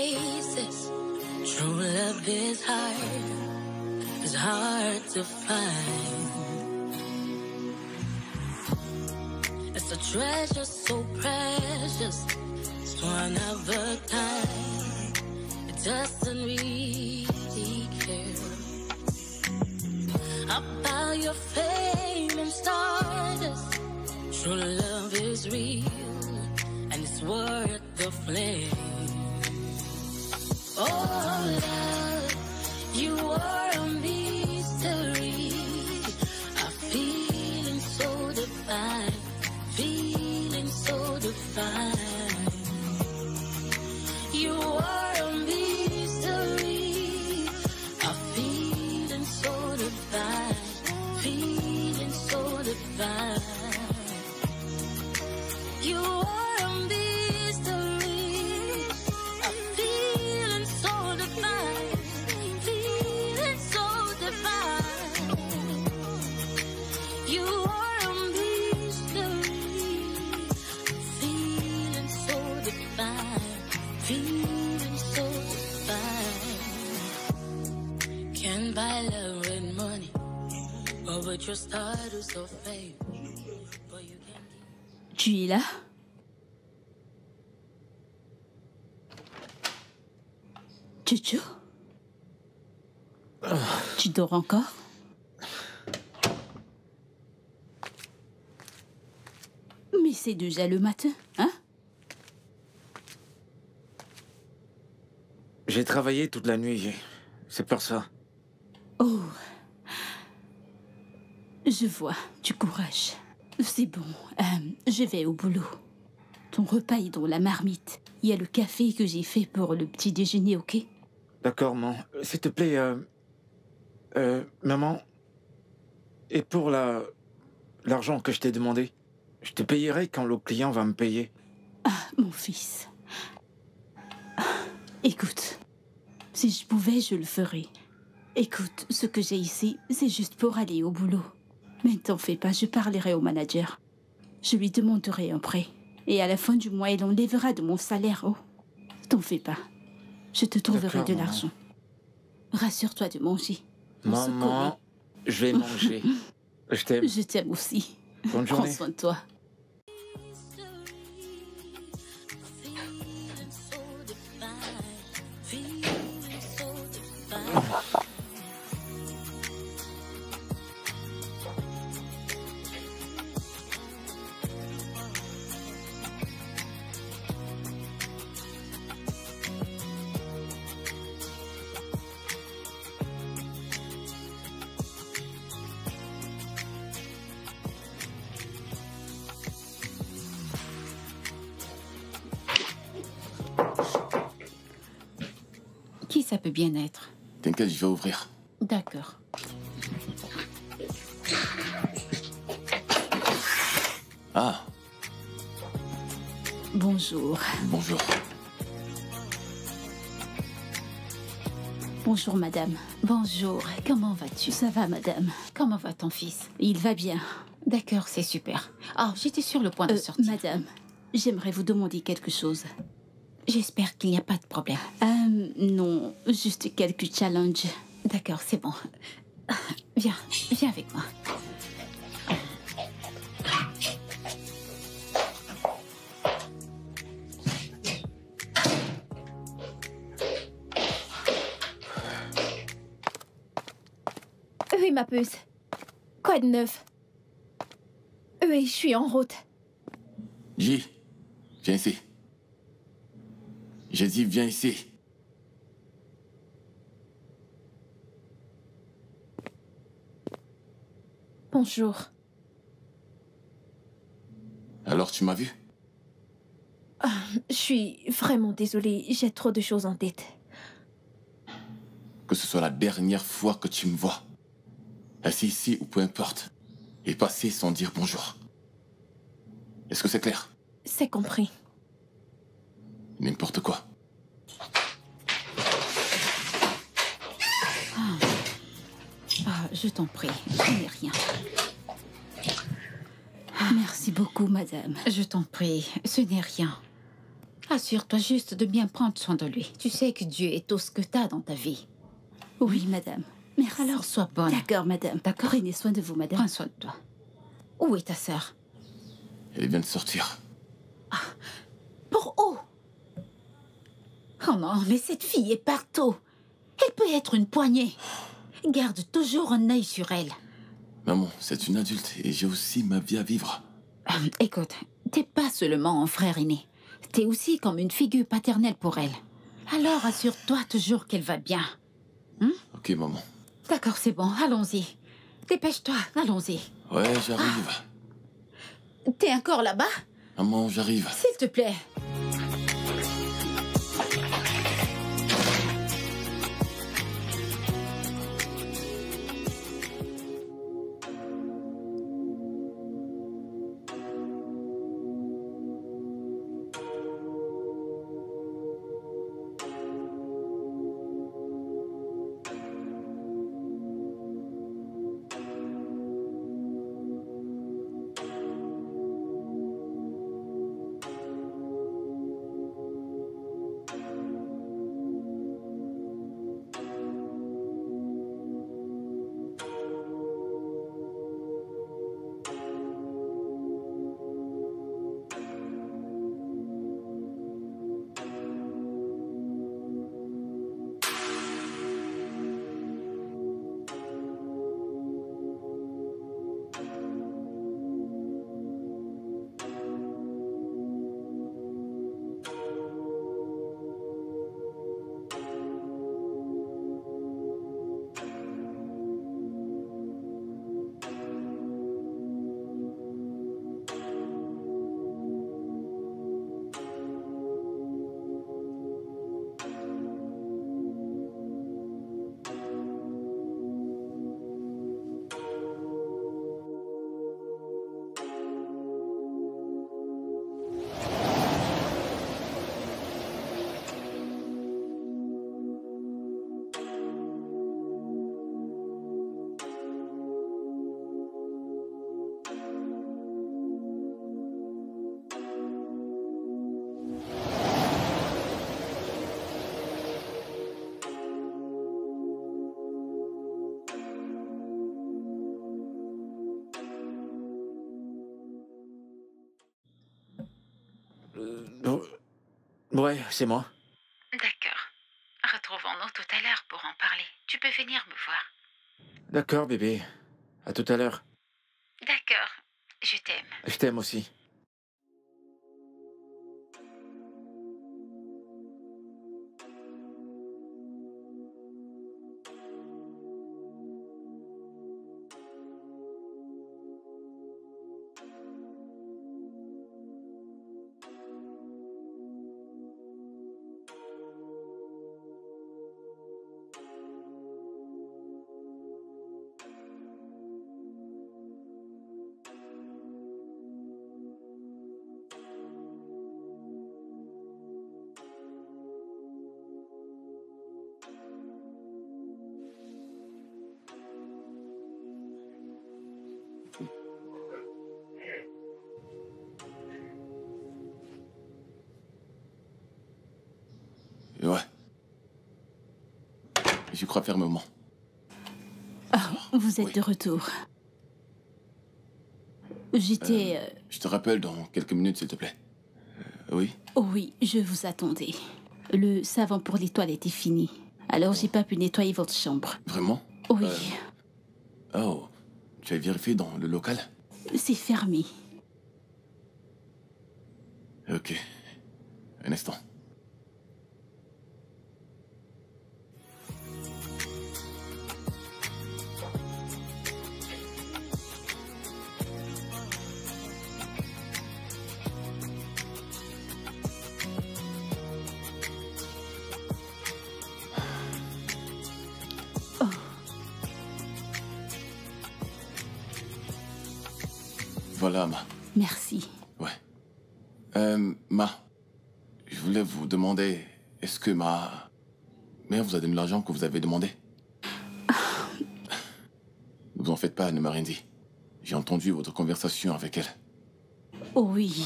faces. True love is hard to find. It's a treasure so precious, it's one of a kind. It doesn't really care about your fame and status. True love is real, and it's worth the flame. Oh, love, you are a mystery. A feeling so divine, feeling so divine. You are a mystery. A feeling so divine, feeling so divine. You are a mystery, a feeling so divine, feeling so divine. You are a mystery, feeling so divine, feeling so divine. Can't buy love with money, or with your status or fame. Tu es là? Jojo? Tu dors encore? Mais c'est déjà le matin, hein? J'ai travaillé toute la nuit, c'est pour ça. Oh. Je vois, du courage. C'est bon, je vais au boulot. Ton repas est dans la marmite. Il y a le café que j'ai fait pour le petit déjeuner, ok? D'accord, maman. S'il te plaît, maman, et pour l'argent que je t'ai demandé, je te payerai quand le client va me payer. Ah, mon fils. Écoute, si je pouvais, je le ferais. Écoute, ce que j'ai ici, c'est juste pour aller au boulot. Mais ne t'en fais pas, je parlerai au manager. Je lui demanderai un prêt. Et à la fin du mois, il enlèvera de mon salaire. Oh, t'en fais pas. Je te trouverai de l'argent. Rassure-toi de manger. Maman, je vais manger. Je t'aime. Je t'aime aussi. Bonne journée. Prends soin de toi. Qui ça peut bien être? T'inquiète, je vais ouvrir. D'accord. Ah. Bonjour. Bonjour. Bonjour, madame. Bonjour, comment vas-tu? Ça va, madame? Comment va ton fils? Il va bien. D'accord, c'est super. Ah, j'étais sur le point de sortir. Madame, j'aimerais vous demander quelque chose. J'espère qu'il n'y a pas de problème. Non, juste quelques challenges. D'accord, c'est bon. Viens avec moi. Oui, ma puce. Quoi de neuf? Oui, je suis en route. J, viens ici. J'ai dit, viens ici. Bonjour. Alors, tu m'as vu? Je suis vraiment désolée, j'ai trop de choses en tête. Que ce soit la dernière fois que tu me vois. Assis ici ou peu importe. Et passer sans dire bonjour. Est-ce que c'est clair? C'est compris. N'importe quoi. Je t'en prie, je n'ai rien. Merci beaucoup, madame. Je t'en prie, ce n'est rien. Assure-toi juste de bien prendre soin de lui. Tu sais que Dieu est tout ce que t'as dans ta vie. Oui, madame. Merci. Alors sois bonne. D'accord, madame. D'accord. Prenez soin de vous, madame. Prends soin de toi. Où est ta sœur? Elle vient de sortir. Pour où? Oh non, mais cette fille est partout. Elle peut être une poignée. Garde toujours un œil sur elle. Maman, c'est une adulte et j'ai aussi ma vie à vivre. Écoute, t'es pas seulement un frère aîné. T'es aussi comme une figure paternelle pour elle. Alors assure-toi toujours qu'elle va bien. Ok, maman. D'accord, c'est bon, allons-y. Dépêche-toi, allons-y. Ouais, j'arrive. T'es encore là-bas? Maman, j'arrive. S'il te plaît. Ouais, c'est moi. D'accord. Retrouvons-nous tout à l'heure pour en parler. Tu peux venir me voir. D'accord, bébé. À tout à l'heure. D'accord. Je t'aime. Je t'aime aussi. Ouais. J'y crois fermement. Vous êtes Oui. de retour. J'étais... Je te rappelle dans quelques minutes, s'il te plaît. Oui? Oh oui, je vous attendais. Le savon pour les toilettes est fini. Alors j'ai pas pu nettoyer votre chambre. Vraiment? Oui, Oh, tu as vérifié dans le local? c'est fermé. Ok. Un instant. Voilà, Ma. Merci. Ouais. Ma, je voulais vous demander, est-ce que ma mère vous a donné l'argent que vous avez demandé? Ne vous en faites pas, elle ne m'a rien dit. J'ai entendu votre conversation avec elle. Oh oui,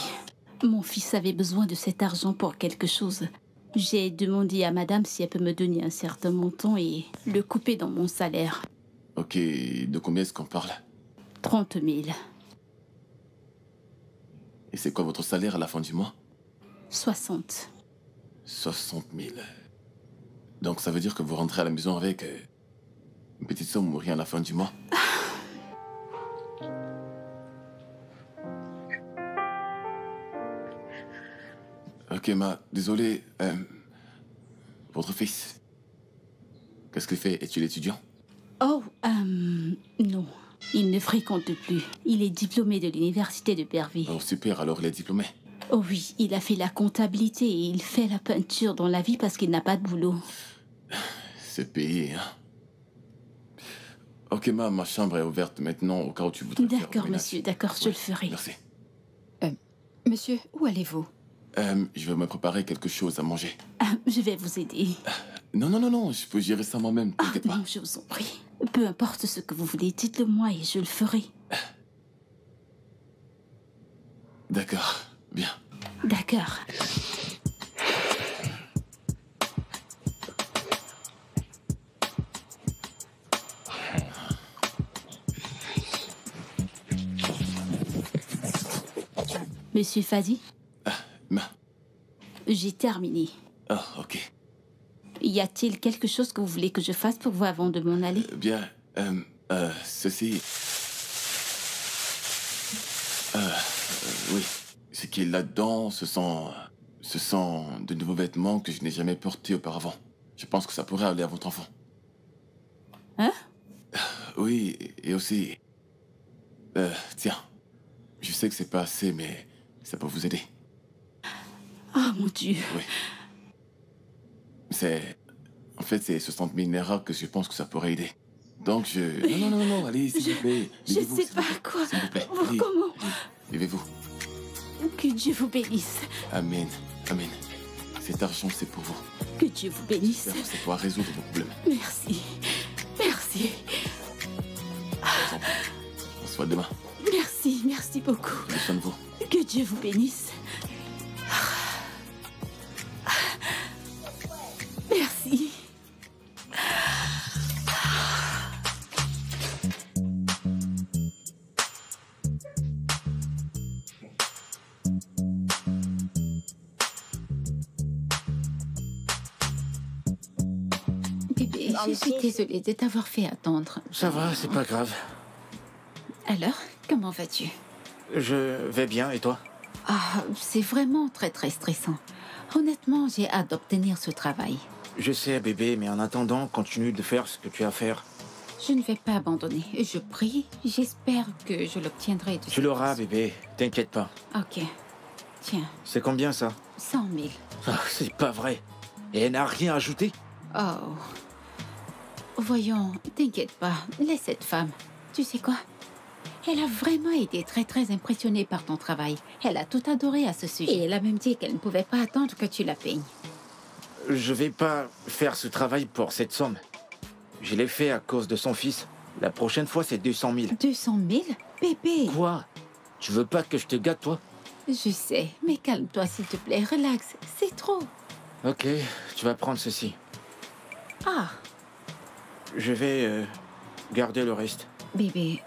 Mon fils avait besoin de cet argent pour quelque chose. J'ai demandé à madame si elle peut me donner un certain montant et le couper dans mon salaire. Ok, de combien est-ce qu'on parle? 30 000. Et c'est quoi votre salaire à la fin du mois? 60. 60 000. Donc ça veut dire que vous rentrez à la maison avec une petite somme ou rien à la fin du mois? Ok, ma, désolé. Votre fils, qu'est-ce qu'il fait? Est-il étudiant? Oh, non. Il ne fréquente plus. Il est diplômé de l'université de Bervie. Oh, super, alors il est diplômé. Oh oui, il a fait la comptabilité et il fait la peinture dans la vie parce qu'il n'a pas de boulot. C'est payé, hein? Ok, ma chambre est ouverte maintenant au cas où tu voudrais faire le D'accord, ménage. monsieur, d'accord, je Oui, le ferai. Merci. Monsieur, où allez-vous? Je vais me préparer quelque chose à manger. Ah, je vais vous aider. Non, je peux gérer ça moi-même, Ah, t'inquiète pas. non, je vous en prie. Peu importe ce que vous voulez, dites-le moi et je le ferai. D'accord, bien. D'accord. Monsieur Fadi, Ma... j'ai terminé. Ah, ok. Y a-t-il quelque chose que vous voulez que je fasse pour vous avant de m'en aller? Bien, ceci... oui. Ce qui est là-dedans, ce sont de nouveaux vêtements que je n'ai jamais portés auparavant. Je pense que ça pourrait aller à votre enfant. Hein? Oui, et aussi... tiens. Je sais que c'est pas assez, mais ça peut vous aider. Oh mon Dieu. Oui. En fait, c'est 60 000 Naira que je pense que ça pourrait aider. Donc je... Non, allez, s'il vous plaît. Je Levez-vous, sais s'il pas vous plaît. quoi. S'il vous plaît. Vous, Allez, comment? allez, levez-vous. Que Dieu vous bénisse. Amen. Amen. Cet argent, c'est pour vous. Que Dieu vous bénisse. J'espère que ça pourra résoudre vos problèmes. Merci. Merci. On se voit demain. Merci, merci beaucoup. Prenez soin de vous. Que Dieu vous bénisse. Merci. Bébé, je suis désolée de t'avoir fait attendre. Ça va, c'est pas grave. Alors, comment vas-tu? Je vais bien, et toi? Ah, c'est vraiment très très stressant. Honnêtement, j'ai hâte d'obtenir ce travail. Je sais, bébé, mais en attendant, continue de faire ce que tu as à faire. Je ne vais pas abandonner. Je prie, j'espère que je l'obtiendrai. Tu l'auras, bébé, t'inquiète pas. Ok. Tiens, C'est combien, ça? 100 000. Ah, c'est pas vrai. Et elle n'a rien ajouté? Oh. Voyons, t'inquiète pas. Laisse cette femme. Tu sais quoi? Elle a vraiment été très très impressionnée par ton travail. Elle a tout adoré à ce sujet. Et elle a même dit qu'elle ne pouvait pas attendre que tu la peignes. Je vais pas faire ce travail pour cette somme. Je l'ai fait à cause de son fils. La prochaine fois, c'est 200 000. 200 000? Bébé! Quoi? Tu veux pas que je te gâte, toi? Je sais, mais calme-toi s'il te plaît. Relax, c'est trop. Ok, tu vas prendre ceci. Ah, Je vais garder le reste. bébé.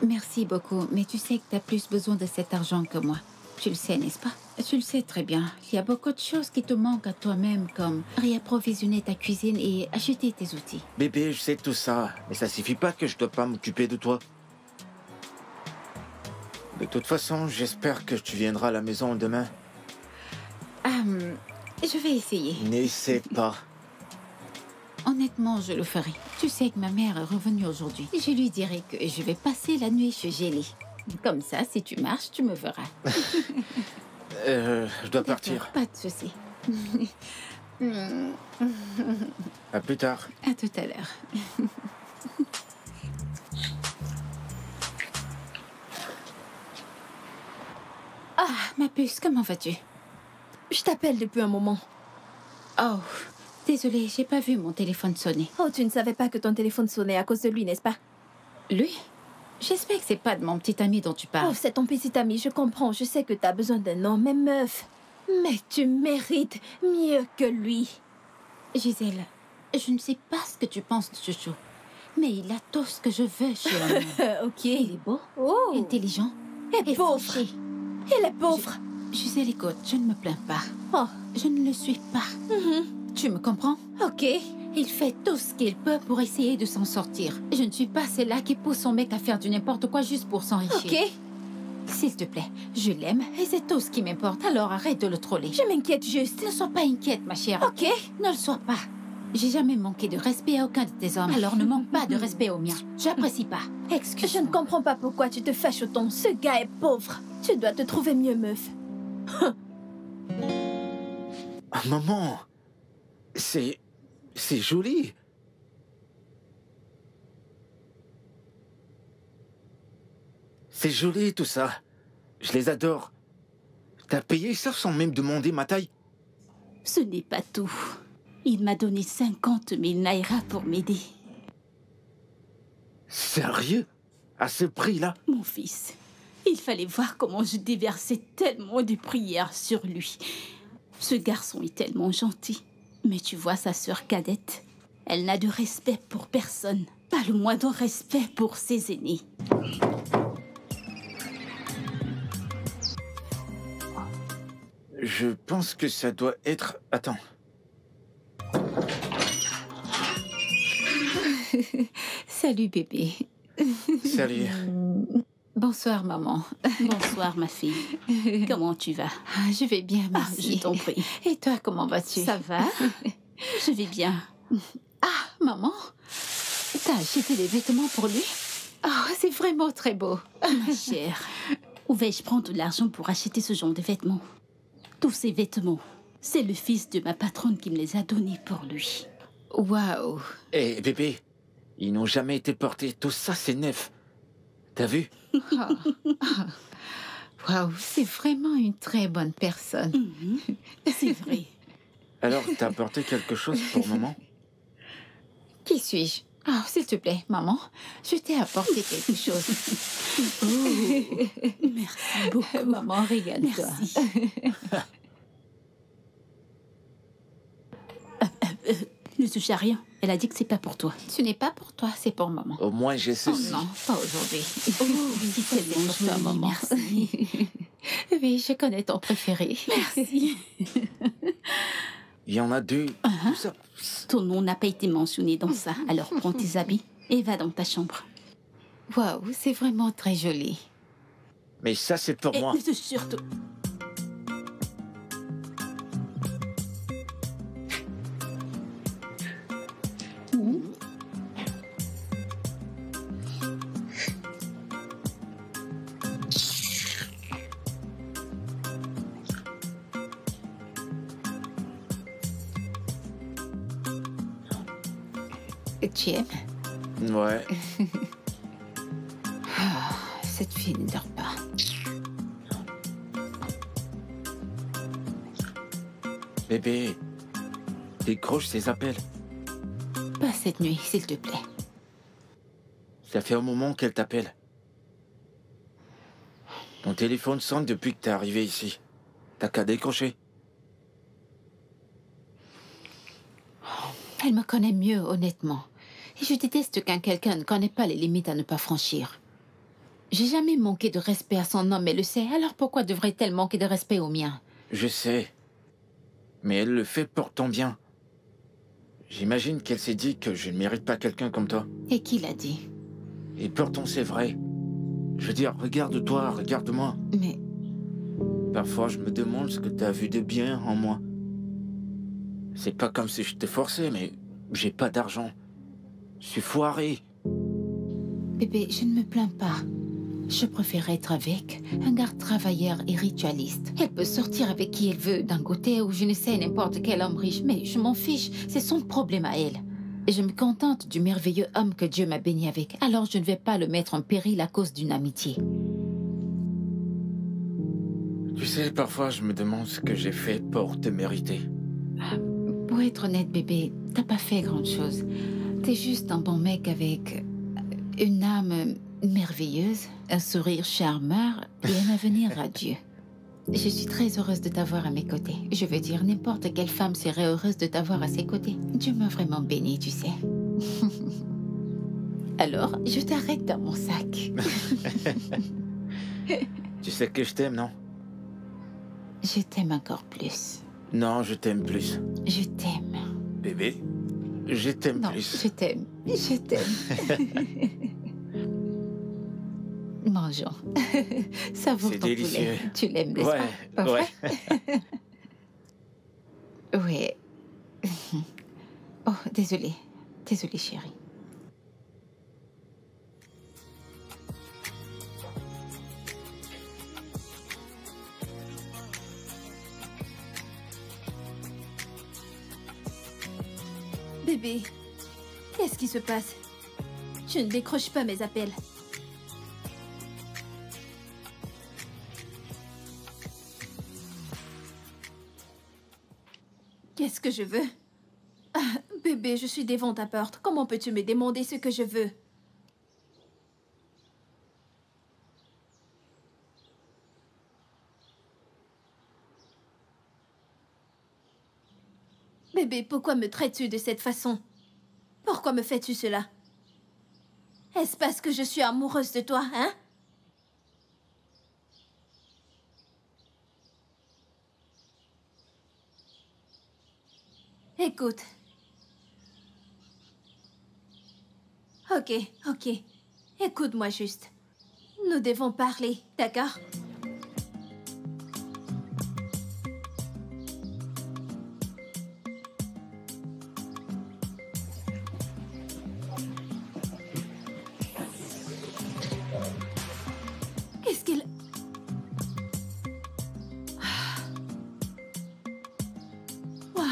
Merci beaucoup, mais tu sais que tu as plus besoin de cet argent que moi. Tu le sais, n'est-ce pas? Tu le sais très bien. Il y a beaucoup de choses qui te manquent à toi-même, comme réapprovisionner ta cuisine et acheter tes outils. Bébé, je sais tout ça, mais ça suffit pas que je dois pas m'occuper de toi. De toute façon, j'espère que tu viendras à la maison demain. Je vais essayer. N'essaie pas. Honnêtement, je le ferai. Tu sais que ma mère est revenue aujourd'hui. Je lui dirai que je vais passer la nuit chez Gélie. Comme ça, si tu marches, tu me verras. Je dois partir. Pas de souci. À plus tard. À tout à l'heure. Ah, ma puce, comment vas-tu? Je t'appelle depuis un moment. Oh, désolée, j'ai pas vu mon téléphone sonner. Oh, tu ne savais pas que ton téléphone sonnait à cause de lui, n'est-ce pas? Lui? J'espère que c'est pas de mon petit ami dont tu Oh, parles. c'est ton petit ami, je comprends. Je sais que t'as besoin d'un homme, mais meuf. Mais tu mérites mieux que lui. Gisèle, je ne sais pas ce que tu penses de Chouchou, mais il a tout ce que je veux chez un homme. Ok. Il est beau, Oh. intelligent Et pauvre. fauché. Il est pauvre. Gisèle, écoute, je ne me plains pas. Oh. Je ne le suis pas. Tu me comprends? Ok. Il fait tout ce qu'il peut pour essayer de s'en sortir. Je ne suis pas celle-là qui pousse son mec à faire du n'importe quoi juste pour s'enrichir. Ok. S'il te plaît, je l'aime et c'est tout ce qui m'importe, alors arrête de le troller. Je m'inquiète juste. Ne sois pas inquiète, ma chère. Ok. Ne le sois pas. J'ai jamais manqué de respect à aucun de tes hommes, alors ne manque pas de respect au mien. J'apprécie pas. Je Excuse-moi. ne comprends pas pourquoi tu te fâches autant. Ce gars est pauvre. Tu dois te trouver mieux, meuf. Ah, maman, c'est joli. C'est joli tout ça. Je les adore. T'as payé ça sans même demander ma taille? Ce n'est pas tout. Il m'a donné 50 000 naira pour m'aider. Sérieux? À ce prix-là? Mon fils, il fallait voir comment je déversais tellement de prières sur lui. Ce garçon est tellement gentil. Mais tu vois sa sœur cadette, elle n'a de respect pour personne. Pas le moindre respect pour ses aînés. Je pense que ça doit être... Attends. Salut, bébé. Salut. Bonsoir, maman. Bonsoir, ma fille. Comment tu vas? Ah, je vais bien, Ah, merci. je t'en prie. Et toi, comment vas-tu? Ça va? Je vais bien. Ah, maman, t'as acheté des vêtements pour lui? Oh, c'est vraiment très beau. Ma chère, où vais-je prendre de l'argent pour acheter ce genre de vêtements? Tous ces vêtements, c'est le fils de ma patronne qui me les a donnés pour lui. Waouh. Eh, bébé, ils n'ont jamais été portés. Tout ça, c'est neuf. T'as vu? Waouh, c'est vraiment une très bonne personne. C'est vrai. Alors, t'as apporté quelque chose pour maman? Qui suis-je? Oh, s'il te plaît, maman, je t'ai apporté quelque chose. Merci beaucoup. Maman, regarde-toi. Merci. Ne touche à rien. Elle a dit que c'est pas pour toi. Ce n'est pas pour toi, c'est pour maman. Au moins, j'ai Oh ceci. non, pas aujourd'hui. C'est tellement pour toi, joli, maman. merci. Oui, je connais ton préféré. Merci. Il y en a deux. Tout ça. Ton nom n'a pas été mentionné dans ça. Alors prends tes habits et va dans ta chambre. Waouh, c'est vraiment très joli. Mais ça, c'est pour Et moi. surtout... Tu aimes? Ouais. Cette fille ne dort pas. Bébé, décroche ces appels. Pas cette nuit, s'il te plaît. Ça fait un moment qu'elle t'appelle. Ton téléphone sonne depuis que t'es arrivé ici. T'as qu'à décrocher. Elle me connaît mieux, honnêtement. Et je déteste quand quelqu'un ne connaît pas les limites à ne pas franchir. J'ai jamais manqué de respect à son homme, elle le sait. Alors pourquoi devrait-elle manquer de respect au mien? Je sais. Mais elle le fait pour ton bien. J'imagine qu'elle s'est dit que je ne mérite pas quelqu'un comme toi. Et qui l'a dit? Et pourtant, c'est vrai. Je veux dire, regarde-toi, regarde-moi. Mais Parfois, je me demande ce que t'as vu de bien en moi. C'est pas comme si je te forçais, mais j'ai pas d'argent. Je suis foiré. bébé, je ne me plains pas. Je préfère être avec un gars travailleur et ritualiste. Elle peut sortir avec qui elle veut, d'un côté ou je ne sais, n'importe quel homme riche, mais je m'en fiche, c'est son problème à elle. Et je me contente du merveilleux homme que Dieu m'a béni avec, alors je ne vais pas le mettre en péril à cause d'une amitié. Tu sais, parfois, je me demande ce que j'ai fait pour te mériter. Pour être honnête, bébé, t'as pas fait grand-chose. T'es juste un bon mec avec une âme merveilleuse, un sourire charmeur et un avenir radieux. Je suis très heureuse de t'avoir à mes côtés. Je veux dire, n'importe quelle femme serait heureuse de t'avoir à ses côtés. Dieu m'a vraiment bénie, tu sais. Alors, je t'arrête dans mon sac. Tu sais que je t'aime, non? Je t'aime encore plus. Non, je t'aime plus. Je t'aime. Bébé, je t'aime Non, plus. je t'aime. Je t'aime. Mangeons. Savoure C'est ton délicieux. poulet. Tu l'aimes, n'est-ce Ouais, pas? Pas ouais. vrai? Oui. Oh, désolée. Désolée, chérie. Bébé, qu'est-ce qui se passe? Tu ne décroches pas mes appels. Qu'est-ce que je veux? Ah, bébé, je suis devant ta porte. Comment peux-tu me demander ce que je veux? Bébé, pourquoi me traites-tu de cette façon? Pourquoi me fais-tu cela? Est-ce parce que je suis amoureuse de toi, hein? Écoute. Ok, ok. Écoute-moi juste. Nous devons parler, d'accord? Qu'est-ce qu'il... Waouh!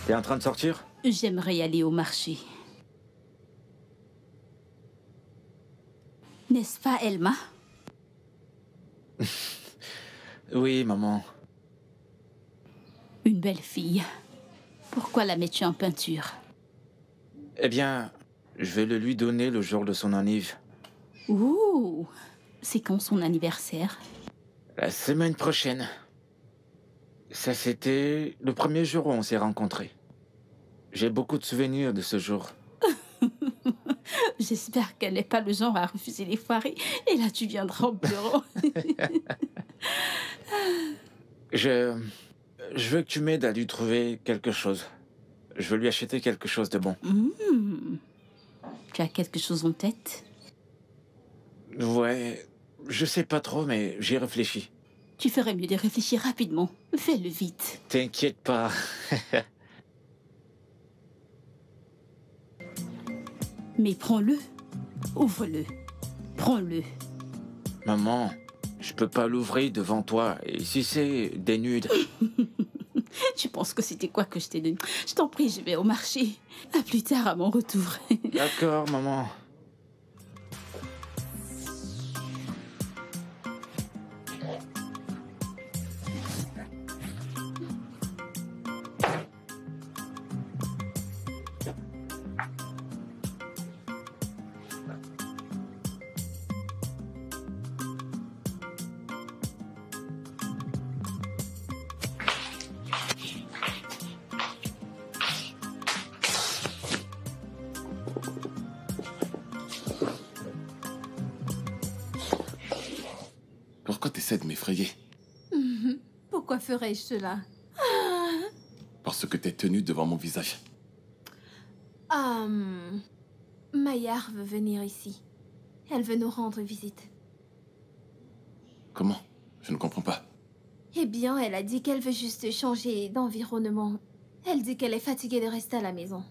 T'es en train de sortir? J'aimerais aller au marché. N'est-ce pas, Elma? Oui, maman. Une belle fille. Pourquoi la mets-tu en peinture? Eh bien, je vais le lui donner le jour de son anniv. Ouh! C'est quand son anniversaire? La semaine prochaine. Ça, c'était le premier jour où on s'est rencontrés. J'ai beaucoup de souvenirs de ce jour. J'espère qu'elle n'est pas le genre à refuser les soirées. Et là, tu viendras en pleurant. Je veux que tu m'aides à lui trouver quelque chose. Je veux lui acheter quelque chose de bon. Tu as quelque chose en tête? Ouais, je sais pas trop, mais j'y réfléchis. Tu ferais mieux de réfléchir rapidement. Fais-le vite. T'inquiète pas. Mais prends-le. Ouvre-le. Prends-le. Maman, je peux pas l'ouvrir devant toi. Et si c'est des nudes? Tu penses que c'était quoi que je t'ai donné? Je t'en prie, je vais au marché. À plus tard, à mon retour. D'accord, maman. Pourquoi t'essaies de m'effrayer? Pourquoi ferais-je cela? Parce que t'es tenue devant mon visage. Maillard veut venir ici. Elle veut nous rendre visite. Comment? Je ne comprends pas. Eh bien, elle a dit qu'elle veut juste changer d'environnement. Elle dit qu'elle est fatiguée de rester à la maison.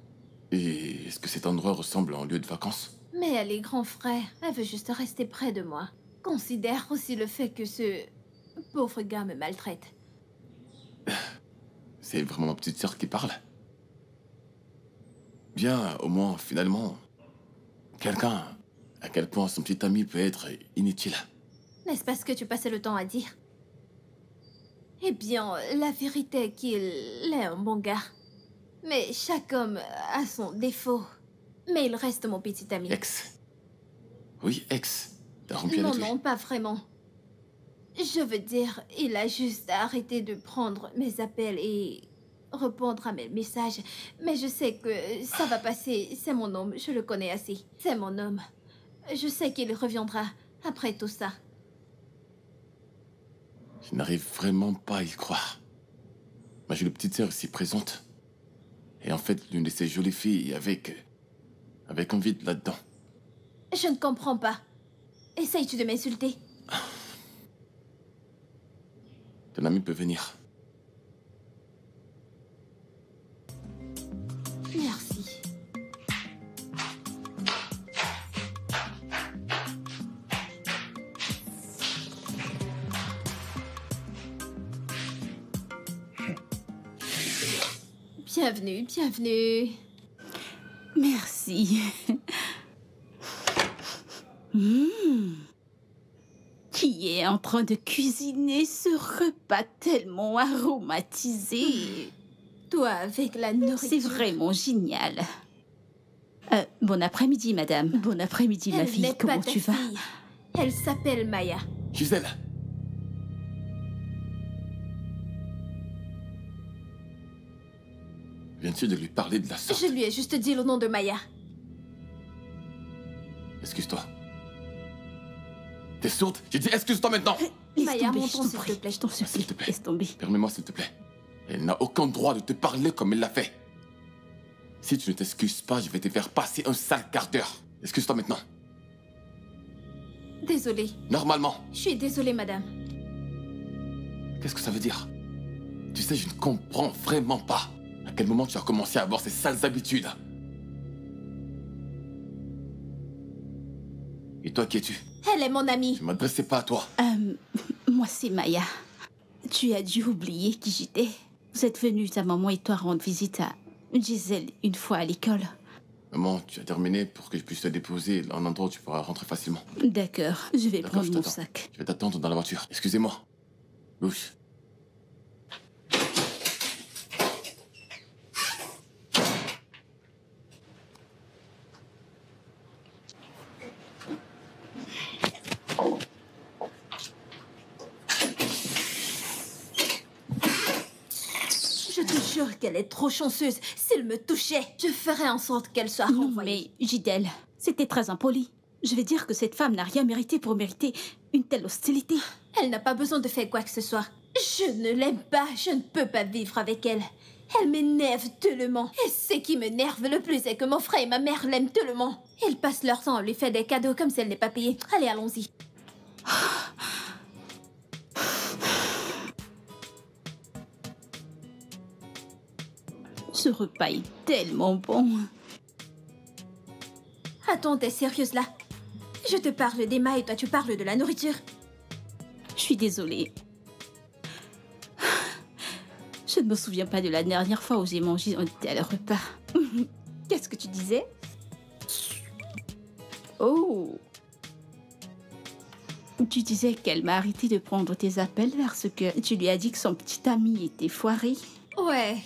Et est-ce que cet endroit ressemble à un lieu de vacances? Mais elle est grand frère. Elle veut juste rester près de moi. Considère aussi le fait que ce pauvre gars me maltraite. C'est vraiment ma petite sœur qui parle? Bien, au moins, finalement, quelqu'un, à quel point son petit ami peut être inutile. N'est-ce pas ce que tu passais le temps à dire? Eh bien, la vérité est qu'il est un bon gars. Mais chaque homme a son défaut. Mais il reste mon petit ami. Ex. Oui, ex. T'as rompu Non, avec lui. non, pas vraiment. Je veux dire, il a juste arrêté de prendre mes appels et répondre à mes messages. Mais je sais que ça va passer. C'est mon homme, je le connais assez. C'est mon homme. Je sais qu'il reviendra après tout ça. Je n'arrive vraiment pas à y croire. Moi, j'ai une petite sœur ici présente. Et en fait, l'une de ces jolies filles avec un vide là-dedans. Je ne comprends pas. Essayes-tu de m'insulter? Ton ami peut venir. Merci. Bienvenue, bienvenue. Merci. Qui est en train de cuisiner ce repas tellement aromatisé? Toi avec la nourriture. C'est vraiment génial. Bon après-midi, madame. Bon après-midi, ma Elle fille. n'est pas Comment ta tu vas? fille. Elle s'appelle Maya. Gisèle! Viens-tu de lui parler de la sorte? Je lui ai juste dit le nom de Maya. Excuse-toi. T'es sourde? J'ai dit excuse-toi maintenant! Laisse Maya, tomber, montons, je t'en s'il te prie. plaît. Je t'en S'il supplie. te plaît. Laisse tomber. Permets-moi, s'il te plaît. Elle n'a aucun droit de te parler comme elle l'a fait. Si tu ne t'excuses pas, je vais te faire passer un sale quart d'heure. Excuse-toi maintenant. Désolée. Normalement. Je suis désolée, madame. Qu'est-ce que ça veut dire? Tu sais, je ne comprends vraiment pas. À quel moment tu as commencé à avoir ces sales habitudes? Et toi, qui es-tu? Elle est mon amie. Je ne m'adressais pas à toi. Moi, c'est Maya. Tu as dû oublier qui j'étais. Vous êtes venus, ta maman et toi, rendre visite à Gisèle une fois à l'école. Maman, tu as terminé pour que je puisse te déposer à un endroit où tu pourras rentrer facilement. D'accord, je vais D'accord, prendre je mon t'attends. sac. Je vais t'attendre dans la voiture. Excusez-moi. Bouge. Je te jure qu'elle est trop chanceuse. S'il me touchait, je ferais en sorte qu'elle soit Non, renvoyée. mais Gisèle, c'était très impoli. Je vais dire que cette femme n'a rien mérité pour mériter une telle hostilité. Elle n'a pas besoin de faire quoi que ce soit. Je ne l'aime pas. Je ne peux pas vivre avec elle. Elle m'énerve tellement. Et ce qui m'énerve le plus est que mon frère et ma mère l'aiment tellement. Ils passent leur temps à lui faire des cadeaux comme si elle n'est pas payée. Allez, allons-y. Ce repas est tellement bon. Attends, t'es sérieuse là? Je te parle d'Emma et toi tu parles de la nourriture. Je suis désolée. Je ne me souviens pas de la dernière fois où j'ai mangé un tel repas. Qu'est-ce que tu disais? Oh! Tu disais qu'elle m'a arrêté de prendre tes appels parce que tu lui as dit que son petit ami était foiré. Ouais.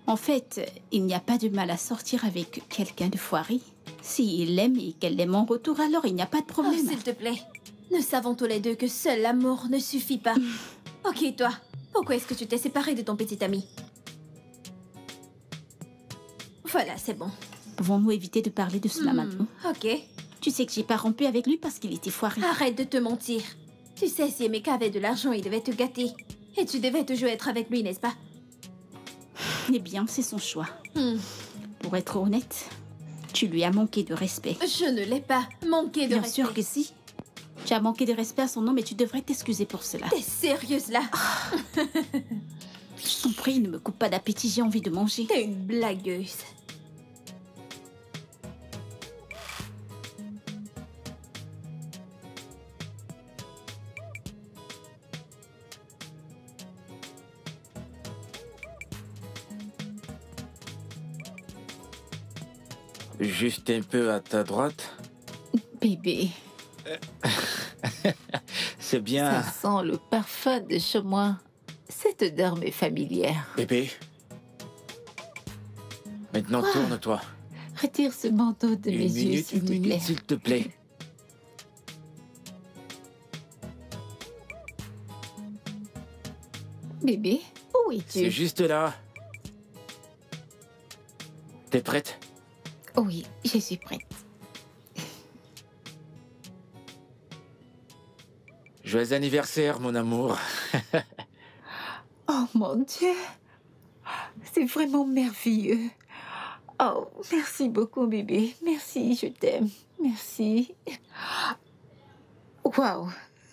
En fait, il n'y a pas de mal à sortir avec quelqu'un de foiré. S'il l'aime et qu'elle l'aime en retour, alors il n'y a pas de Oh, problème. s'il te plaît. Nous savons tous les deux que seul l'amour ne suffit pas. Ok, toi. Pourquoi est-ce que tu t'es séparée de ton petit ami? Voilà, c'est bon. Pouvons-nous éviter de parler de cela maintenant? Ok. Tu sais que j'ai pas rompu avec lui parce qu'il était foiré. Arrête de te mentir. Tu sais, si Emeka avait de l'argent, il devait te gâter. Et tu devais toujours être avec lui, n'est-ce pas? Eh bien, c'est son choix. Hmm. Pour être honnête, tu lui as manqué de respect. Je ne l'ai pas manqué de Bien respect. sûr que si. Tu as manqué de respect à son nom, mais tu devrais t'excuser pour cela. T'es sérieuse là? Je t'en prie, ne me coupe pas d'appétit, j'ai envie de manger. T'es une blagueuse. Juste un peu à ta droite. Bébé, C'est bien. ça sent le parfum de chez moi. Cette odeur m'est familière. Bébé, Maintenant, Quoi? tourne-toi. Retire ce manteau de mes yeux, s'il te plaît. S'il te plaît. Bébé, où es-tu? C'est juste là. T'es prête? Oui, je suis prête. Joyeux anniversaire, mon amour. Oh mon Dieu, c'est vraiment merveilleux. Oh, merci beaucoup, bébé. Merci, je t'aime. Merci. Waouh,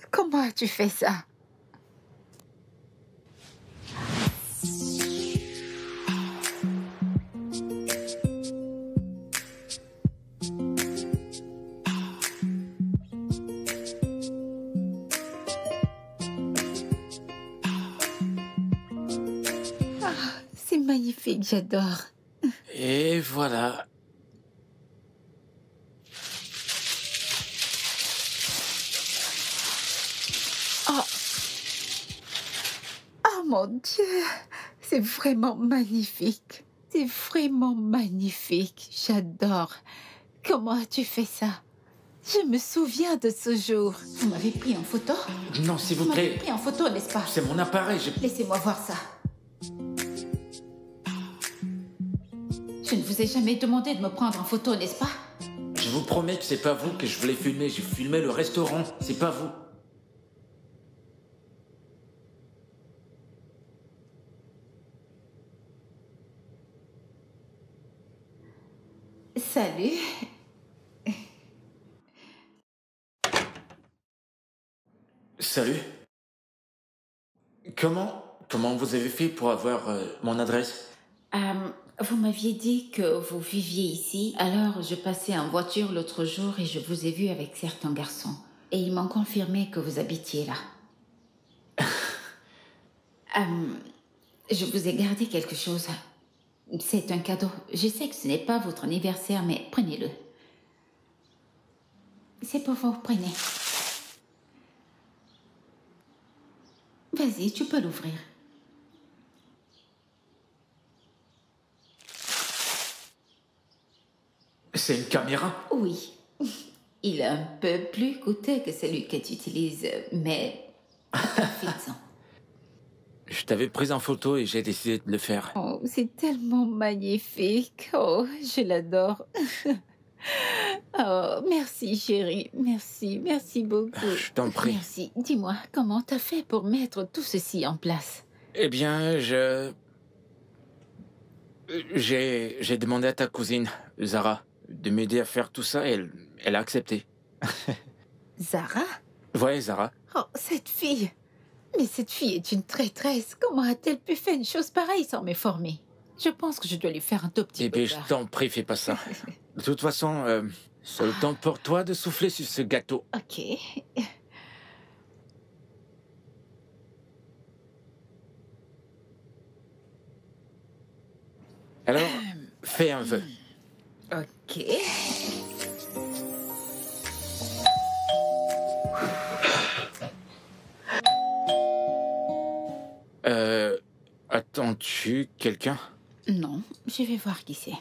comment as-tu fait ça? C'est magnifique, j'adore. Et voilà. Oh. Oh mon Dieu, c'est vraiment magnifique. C'est vraiment magnifique. J'adore. Comment as-tu fait ça? Je me souviens de ce jour. Vous m'avez pris en photo? Non, s'il vous Vous m'avez plaît. pris en photo, n'est-ce pas? C'est mon appareil. Laissez-moi voir ça. Je ne vous ai jamais demandé de me prendre en photo, n'est-ce pas? Je vous promets que c'est pas vous que je voulais filmer. J'ai filmé le restaurant. C'est pas vous. Salut. Salut. Comment vous avez fait pour avoir mon adresse? Vous m'aviez dit que vous viviez ici, alors je passais en voiture l'autre jour et je vous ai vu avec certains garçons. Et ils m'ont confirmé que vous habitiez là. Je vous ai gardé quelque chose. C'est un cadeau. Je sais que ce n'est pas votre anniversaire, mais prenez-le. C'est pour vous, prenez. Vas-y, tu peux l'ouvrir. C'est une caméra? Oui. Il est un peu plus coûteux que celui que tu utilises, mais profites-en. Je t'avais pris en photo et j'ai décidé de le faire. Oh, c'est tellement magnifique. Oh, je l'adore. Oh, merci chérie. Merci, merci beaucoup. Je t'en prie. Merci. Dis-moi, comment t'as fait pour mettre tout ceci en place? Eh bien, j'ai demandé à ta cousine, Zara, de m'aider à faire tout ça et elle a accepté. Zara? Ouais, Zara. Oh, cette fille. Mais cette fille est une traîtresse. Comment a-t-elle pu faire une chose pareille sans m'informer? Je pense que je dois lui faire un tout petit Eh peu bien, je peur. t'en prie, fais pas ça. De toute façon, c'est le temps pour toi de souffler sur ce gâteau. Ok. Alors, fais un vœu. Ok. Attends-tu quelqu'un? Non, je vais voir qui c'est.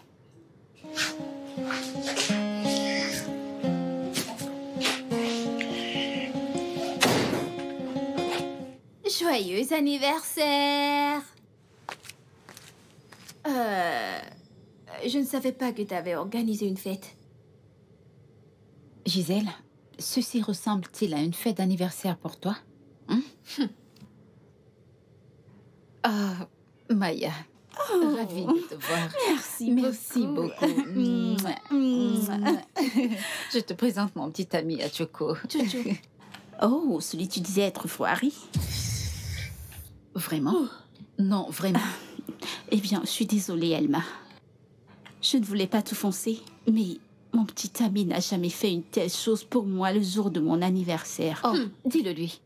Joyeux anniversaire! Je ne savais pas que tu avais organisé une fête. Gisèle, ceci ressemble-t-il à une fête d'anniversaire pour toi? Ah, Maya, ravie de te voir. Merci beaucoup. Je te présente mon petit ami à Choco. Jojo. Oh, celui que tu disais être foiré. Vraiment? Non, vraiment. Eh bien, je suis désolée, Elma. Je ne voulais pas t'offenser, mais mon petit ami n'a jamais fait une telle chose pour moi le jour de mon anniversaire. Oh, dis-le lui.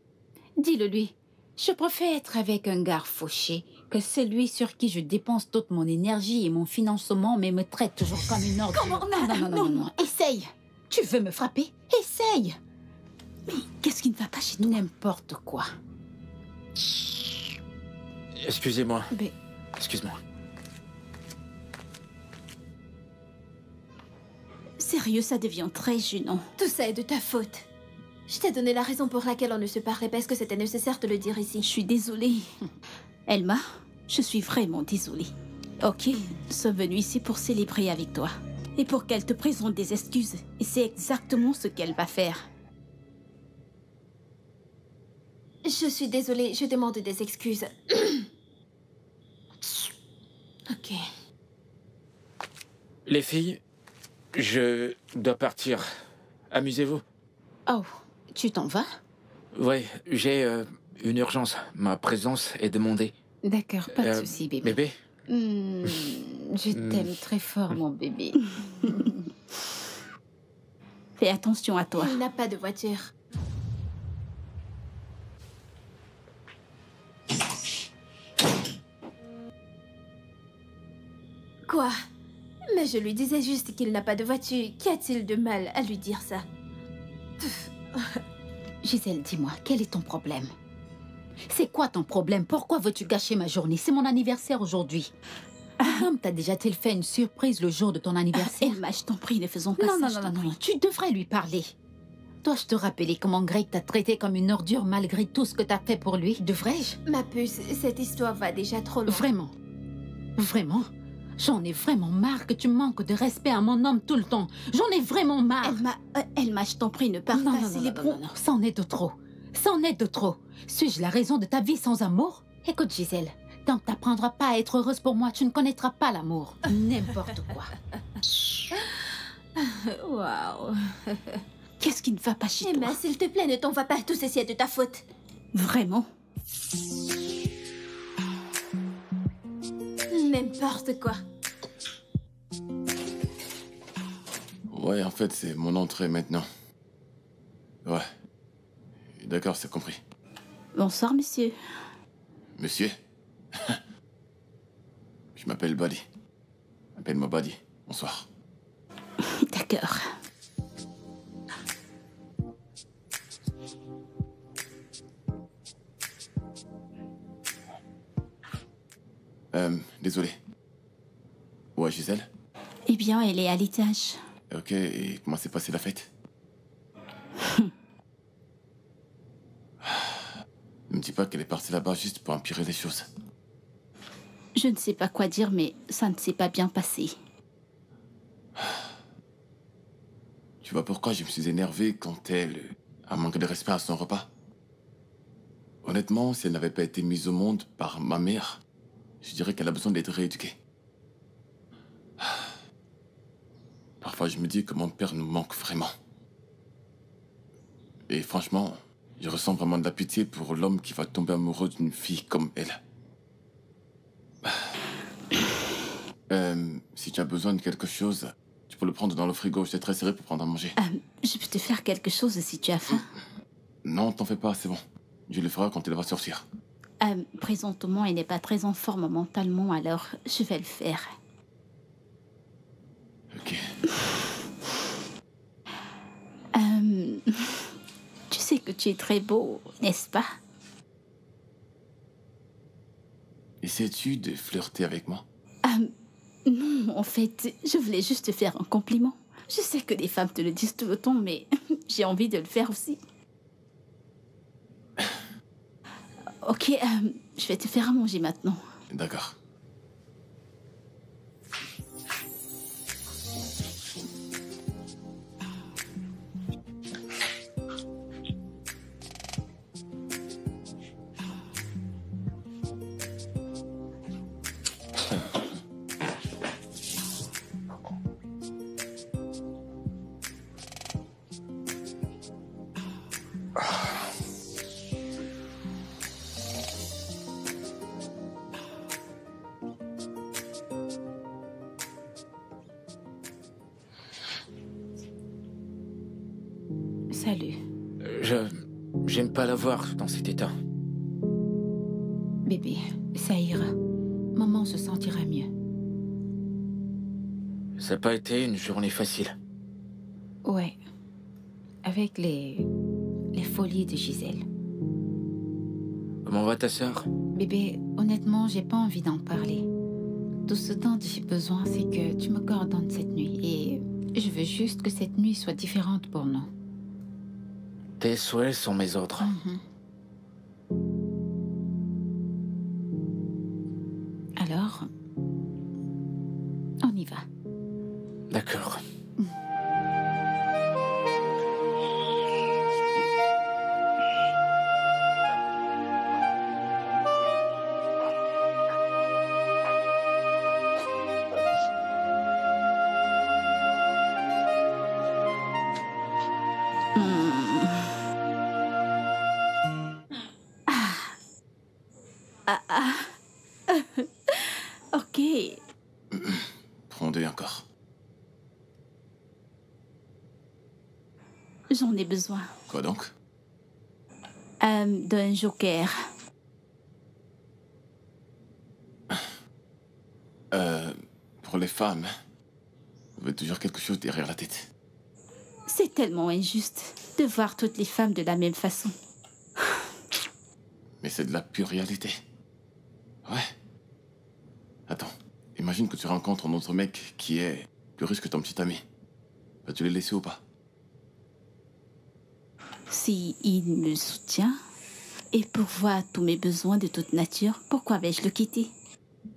Dis-le lui. Je préfère être avec un gars fauché que celui sur qui je dépense toute mon énergie et mon financement, mais me traite toujours comme une ordure. Comment? Non. Essaye. Tu veux me frapper? Essaye. Mais qu'est-ce qui ne va pas chez toi? N'importe quoi. Excusez-moi. Mais Excuse-moi. Sérieux, ça devient très gênant. Tout ça est de ta faute. Je t'ai donné la raison pour laquelle on ne se parlait pas. Est-ce que c'était nécessaire de le dire ici? Je suis désolée. Elma, je suis vraiment désolée. Ok, nous sommes venus ici pour célébrer avec toi. Et pour qu'elle te présente des excuses. Et c'est exactement ce qu'elle va faire. Je suis désolée, je demande des excuses. Ok. Les filles, je dois partir. Amusez-vous. Oh, tu t'en vas? Ouais, j'ai une urgence. Ma présence est demandée. D'accord, pas de souci, bébé. Bébé? Je t'aime très fort, mon bébé. Fais attention à toi. Il n'a pas de voiture. Quoi? Mais je lui disais juste qu'il n'a pas de voiture. Qu'y a-t-il de mal à lui dire ça? Gisèle, dis-moi, quel est ton problème? C'est quoi ton problème? Pourquoi veux-tu gâcher ma journée? C'est mon anniversaire aujourd'hui. L'homme t'a déjà-t-il fait une surprise le jour de ton anniversaire? Elma, je t'en prie, ne faisons pas Non, ça. non, non, non, non, tu devrais lui parler. Dois-je te rappeler comment Greg t'a traité comme une ordure malgré tout ce que t'as fait pour lui? Devrais-je? Ma puce, cette histoire va déjà trop loin. Vraiment? Vraiment? J'en ai vraiment marre que tu manques de respect à mon homme tout le temps. J'en ai vraiment marre. Elma, je t'en prie, ne parle Non, pas. non, C'est non, les non, bros. non, non, c'en est de trop. C'en est de trop. Suis-je la raison de ta vie sans amour? Écoute, Gisèle, tant que t'apprendras pas à être heureuse pour moi, tu ne connaîtras pas l'amour. N'importe quoi. Waouh. Qu'est-ce qui ne va pas chez Emma, toi? s'il te plaît, ne t'en va pas. Tout ceci est de ta faute. Vraiment? N'importe quoi. Ouais, en fait, c'est mon entrée maintenant. Ouais. D'accord, c'est compris. Bonsoir, monsieur. Monsieur? Je m'appelle Buddy. Appelle-moi Buddy. Bonsoir. D'accord. Désolé. Ouais, Gisèle? Eh bien, elle est à l'étage. Ok, et comment s'est passée la fête? Ne me dis pas qu'elle est partie là-bas juste pour empirer les choses. Je ne sais pas quoi dire, mais ça ne s'est pas bien passé. Tu vois pourquoi je me suis énervé quand elle a manqué de respect à son repas? Honnêtement, si elle n'avait pas été mise au monde par ma mère, je dirais qu'elle a besoin d'être rééduquée. Parfois, je me dis que mon père nous manque vraiment. Et franchement, je ressens vraiment de la pitié pour l'homme qui va tomber amoureux d'une fille comme elle. Si tu as besoin de quelque chose, tu peux le prendre dans le frigo. J'étais très serré pour prendre à manger. Je peux te faire quelque chose si tu as faim. Non, t'en fais pas, c'est bon. Je le ferai quand elle va sortir. Présentement, il n'est pas très en forme mentalement, alors je vais le faire. Ok. Tu sais que tu es très beau, n'est-ce pas? Essaies-tu de flirter avec moi? Non, en fait, je voulais juste te faire un compliment. Je sais que les femmes te le disent tout le temps, mais j'ai envie de le faire aussi. Ok, je vais te faire à manger maintenant. D'accord. Salut. J'aime pas la voir dans cet état. Bébé, ça ira. Maman se sentira mieux. Ça n'a pas été une journée facile. Ouais. Avec les folies de Gisèle. Comment va ta sœur? Bébé, honnêtement, j'ai pas envie d'en parler. Tout ce dont j'ai besoin, c'est que tu me coordonnes cette nuit et Je veux juste que cette nuit soit différente pour nous. Tes souhaits sont mes ordres. Alors, on y va. D'accord. Ok. Prends deux encore. J'en ai besoin. Quoi donc? D'un joker. Pour les femmes, vous avez toujours quelque chose derrière la tête. C'est tellement injuste de voir toutes les femmes de la même façon. Mais c'est de la pure réalité. Ouais. Attends, imagine que tu rencontres un autre mec qui est plus riche que ton petit ami. Vas-tu le laisser ou pas? Si il me soutient et pourvoit tous mes besoins de toute nature, pourquoi vais-je le quitter?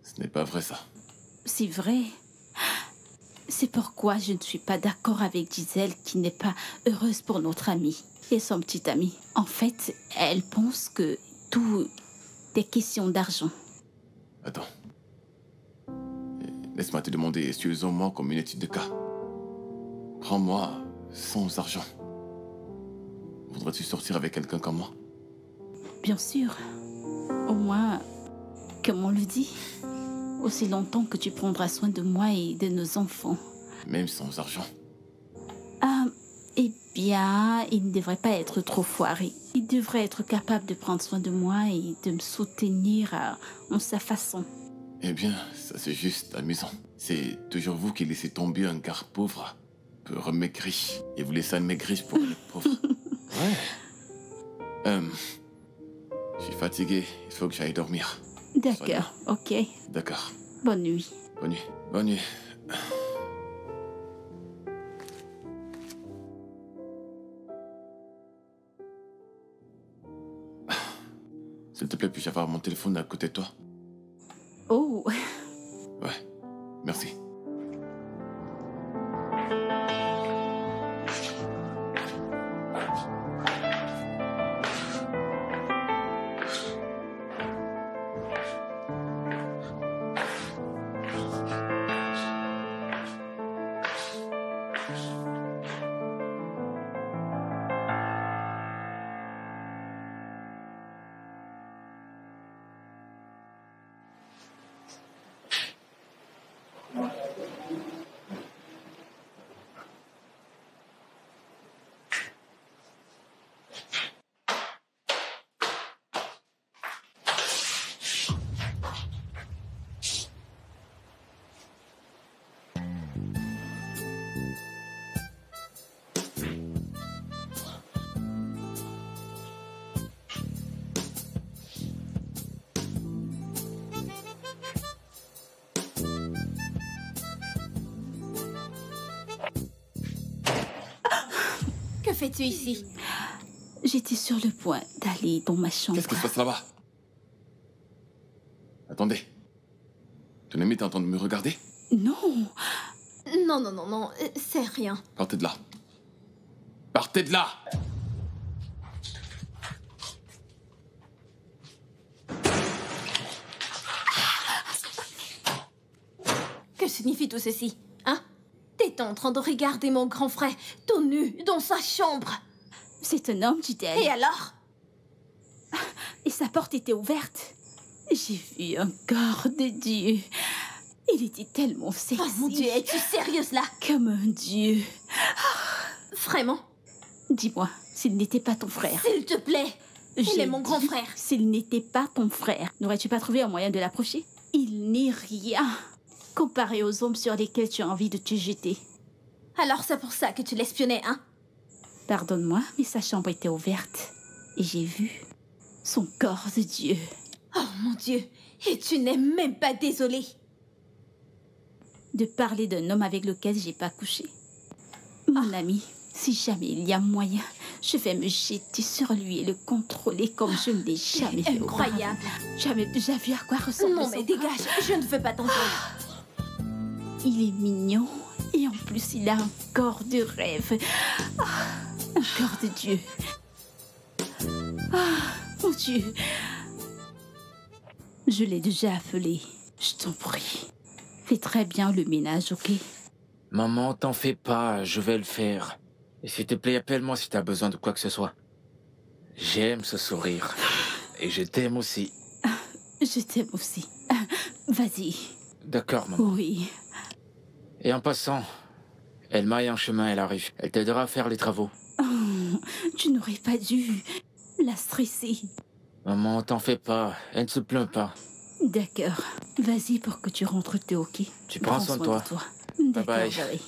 Ce n'est pas vrai ça. C'est vrai. C'est pourquoi je ne suis pas d'accord avec Gisèle qui n'est pas heureuse pour notre amie et son petit ami. En fait, elle pense que tout est question d'argent. Attends. Laisse-moi te demander sérieusement comme une étude de cas. Prends-moi sans argent. Voudrais-tu sortir avec quelqu'un comme moi? Bien sûr. Au moins, comme on le dit, aussi longtemps que tu prendras soin de moi et de nos enfants. Même sans argent. Eh bien, il ne devrait pas être trop foiré. Il devrait être capable de prendre soin de moi et de me soutenir en sa façon. Eh bien, ça c'est juste amusant. C'est toujours vous qui laissez tomber un gars pauvre, peu remaigri, et vous laissez un maigriche pour les pauvres. Ouais. Je suis fatigué, il faut que j'aille dormir. D'accord, ok. D'accord. Bonne nuit. Bonne nuit. Bonne nuit. S'il te plaît, puis-je avoir mon téléphone à côté de toi? Oh, Ouais, merci. Que fais-tu ici? j'étais sur le point d'aller dans ma chambre. Qu'est-ce qui se passe là-bas? Attendez. Ton ami est en train de me regarder? Non, Non, non, non, non, c'est rien. Partez de là. Partez de là! Que signifie tout ceci, hein? T'es en train de regarder mon grand frère tout nu dans sa chambre. c'est un homme, dit-elle. Et alors? Et sa porte était ouverte. J'ai vu un corps de Dieu. Il était tellement sexy. Oh mon Dieu, es-tu sérieuse là? Comme un dieu. Vraiment? Dis-moi, s'il n'était pas ton frère. S'il te plaît. Il J'ai est mon grand dit, frère. S'il n'était pas ton frère, n'aurais-tu pas trouvé un moyen de l'approcher? Il n'est rien comparé aux hommes sur lesquels tu as envie de te jeter. Alors c'est pour ça que tu l'espionnais, hein? Pardonne-moi, mais sa chambre était ouverte. Et j'ai vu son corps de Dieu. Oh mon Dieu, et tu n'es même pas désolée. De parler d'un homme avec lequel j'ai pas couché. Mon ami, si jamais il y a moyen, je vais me jeter sur lui et le contrôler comme je ne l'ai jamais fait auparavant. Incroyable. Jamais déjà vu à quoi ressemble Non, son mais corps. dégage, je ne veux pas t'entendre. Il est mignon et en plus il a un corps de rêve. Un corps de Dieu. Mon Dieu. Je l'ai déjà appelé. Je t'en prie. Fais très bien le ménage, ok? Maman, t'en fais pas, je vais le faire. Et s'il te plaît, appelle-moi si t'as besoin de quoi que ce soit. J'aime ce sourire. Et je t'aime aussi. Je t'aime aussi. Vas-y. D'accord, maman. Oui. Et en passant, elle maille un chemin, elle arrive. Elle t'aidera à faire les travaux. Tu n'aurais pas dû la stresser. Maman, t'en fais pas, elle ne se plaint pas. D'accord. Vas-y pour que tu rentres, t'es ok? Tu prends soin de toi. D'accord, bye. Valérie.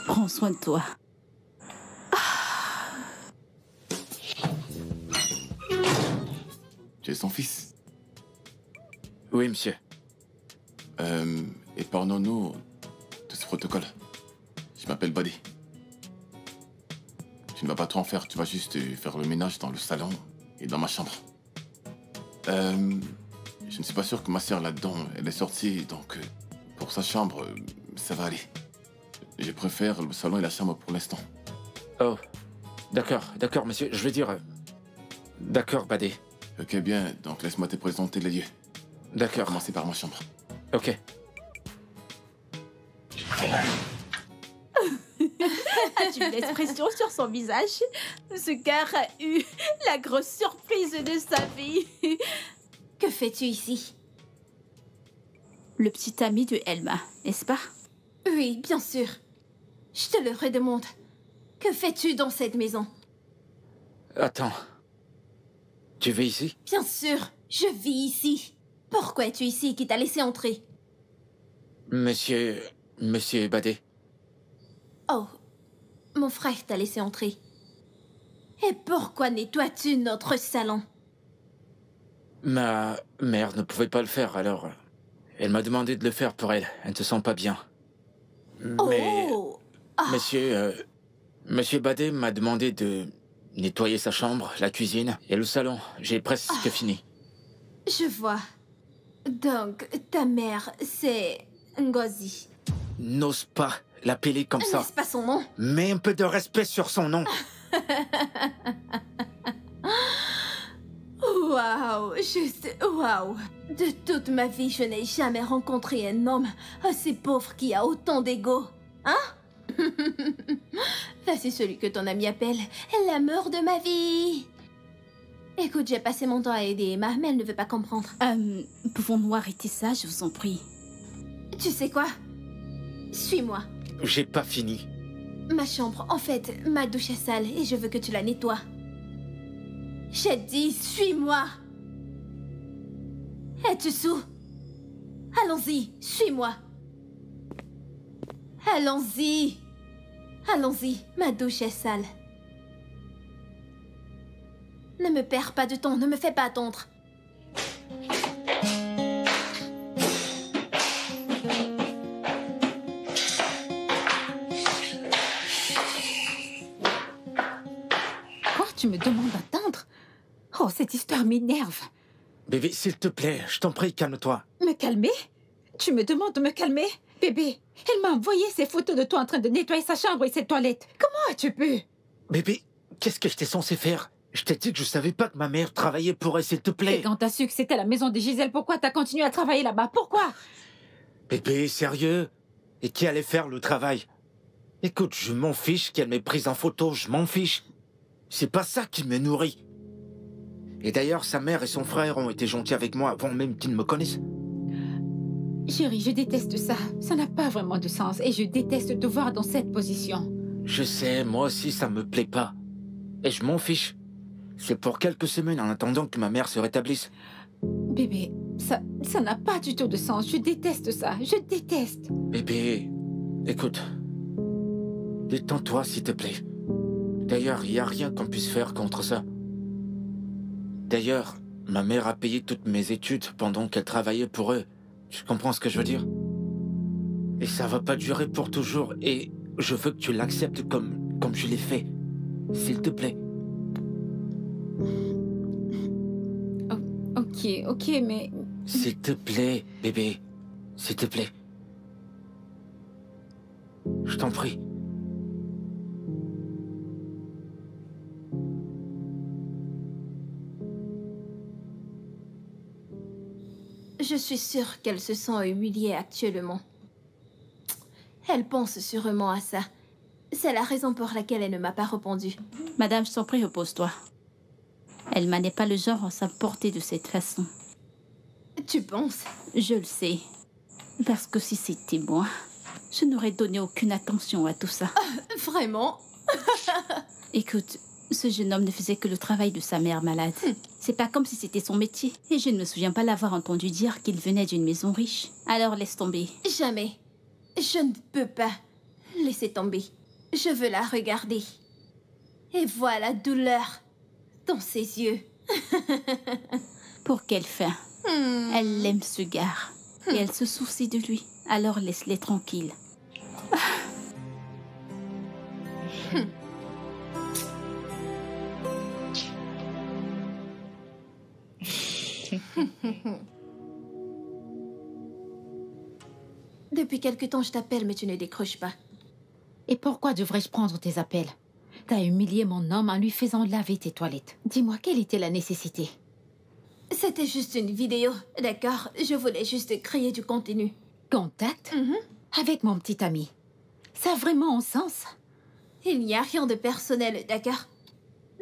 Prends soin de toi. Tu es son fils. Oui, monsieur. Et parlons-nous de ce protocole. Je m'appelle Buddy. Tu ne vas pas trop en faire, tu vas juste faire le ménage dans le salon et dans ma chambre. Je ne suis pas sûr que ma sœur là-dedans, elle est sortie, donc pour sa chambre, ça va aller. Je préfère le salon et la chambre pour l'instant. Oh, d'accord, monsieur. Je veux dire... D'accord, Badé. Ok, bien, donc laisse-moi te présenter les lieux. D'accord, Commencer par ma chambre. ok. As-tu vu l'expression sur son visage? Ce gars a eu la grosse surprise de sa vie. Que fais-tu ici? Le petit ami de Elma, n'est-ce pas? Oui, bien sûr. Je te le redemande. Que fais-tu dans cette maison? Attends. Tu vis ici? Bien sûr, je vis ici. Pourquoi es-tu ici qui t'a laissé entrer? Monsieur Badé. Oh, mon frère t'a laissé entrer. Et pourquoi nettoies-tu notre salon? Ma mère ne pouvait pas le faire, alors... Elle m'a demandé de le faire pour elle. Elle ne se sent pas bien. Mais... Oh! Monsieur Badé m'a demandé de nettoyer sa chambre, la cuisine et le salon. J'ai presque fini. Je vois. Donc, ta mère, c'est Ngozi. N'ose pas l'appeler comme ça. N'est-ce pas son nom? Mets un peu de respect sur son nom. Waouh, juste waouh. De toute ma vie, je n'ai jamais rencontré un homme assez pauvre qui a autant d'ego. Hein? Là, c'est celui que ton ami appelle l'amour de ma vie. Écoute, j'ai passé mon temps à aider Emma, mais elle ne veut pas comprendre. Pouvons-nous arrêter ça, je vous en prie? Tu sais quoi? Suis-moi. J'ai pas fini. Ma chambre, en fait, ma douche est sale et je veux que tu la nettoies. J'ai dit, suis-moi. Es-tu sourd? Allons-y, suis-moi. Allons-y. Allons-y, ma douche est sale. Ne me perds pas de temps, ne me fais pas attendre. Quoi? Tu me demandes d'attendre? Oh, cette histoire m'énerve. Bébé, s'il te plaît, je t'en prie, calme-toi. Me calmer? Tu me demandes de me calmer? Bébé, elle m'a envoyé ces photos de toi en train de nettoyer sa chambre et ses toilettes. Comment as-tu pu? Bébé, qu'est-ce que j'étais censé faire? Je t'ai dit que je savais pas que ma mère travaillait pour elle, s'il te Et plaît. quand t'as su que c'était la maison de Gisèle, pourquoi t'as continué à travailler là-bas? Pourquoi? Bébé, sérieux? Et qui allait faire le travail? Écoute, je m'en fiche qu'elle m'ait prise en photo, je m'en fiche. C'est pas ça qui me nourrit. Et d'ailleurs, sa mère et son frère ont été gentils avec moi avant même qu'ils ne me connaissent. Chérie, je déteste ça. Ça n'a pas vraiment de sens et je déteste te voir dans cette position. Je sais, moi aussi ça me plaît pas. Et je m'en fiche. C'est pour quelques semaines en attendant que ma mère se rétablisse. Bébé, ça n'a pas du tout de sens. Je déteste ça. Je déteste. Bébé, écoute. Détends-toi, s'il te plaît. D'ailleurs, il n'y a rien qu'on puisse faire contre ça. D'ailleurs, ma mère a payé toutes mes études pendant qu'elle travaillait pour eux. Tu comprends ce que je veux dire? Et ça va pas durer pour toujours. Et je veux que tu l'acceptes comme comme je l'ai fait. S'il te plaît. Ok, mais... S'il te plaît, bébé. S'il te plaît. Je t'en prie. Je suis sûre qu'elle se sent humiliée actuellement. Elle pense sûrement à ça. C'est la raison pour laquelle elle ne m'a pas répondu. Madame, je t'en prie, repose-toi. Elma n'est pas le genre à s'importer de cette façon. Tu penses? Je le sais. Parce que si c'était moi, je n'aurais donné aucune attention à tout ça. Vraiment? Écoute, ce jeune homme ne faisait que le travail de sa mère malade. C'est pas comme si c'était son métier. Et je ne me souviens pas l'avoir entendu dire qu'il venait d'une maison riche. Alors laisse tomber. Jamais. Je ne peux pas laisser tomber. Je veux la regarder. Et voir la douleur dans ses yeux. Pour quelle fin? Elle aime ce gars. Et elle se soucie de lui. Alors laisse-les tranquilles. Depuis quelque temps, je t'appelle, mais tu ne décroches pas. Et pourquoi devrais-je prendre tes appels? T'as humilié mon homme en lui faisant laver tes toilettes. Dis-moi, quelle était la nécessité? C'était juste une vidéo, d'accord? Je voulais juste créer du contenu. Contact? Avec mon petit ami. Ça a vraiment un sens? Il n'y a rien de personnel, d'accord?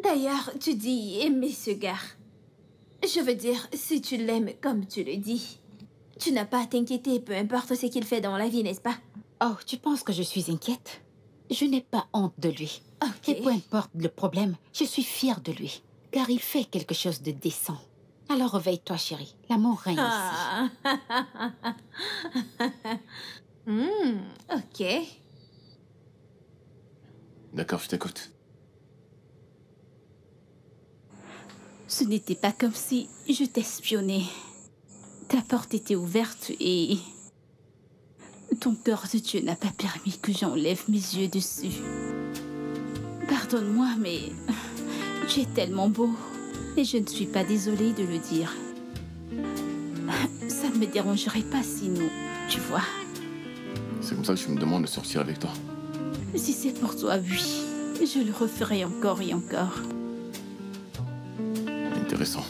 D'ailleurs, tu dis aimer ce gars. Je veux dire, si tu l'aimes comme tu le dis, tu n'as pas à t'inquiéter, peu importe ce qu'il fait dans la vie, n'est-ce pas? Oh, tu penses que je suis inquiète? Je n'ai pas honte de lui. Ok. Et peu importe le problème, je suis fière de lui. Car il fait quelque chose de décent. Alors réveille-toi, chérie. L'amour règne ici. Ok. D'accord, je t'écoute. Ce n'était pas comme si je t'espionnais. Ta porte était ouverte et... ton cœur de Dieu n'a pas permis que j'enlève mes yeux dessus. Pardonne-moi, mais... tu es tellement beau. Et je ne suis pas désolée de le dire. Ça ne me dérangerait pas si nous... tu vois. C'est comme ça que je me demande de sortir avec toi. Si c'est pour toi, oui. Je le referai encore et encore. Intéressant.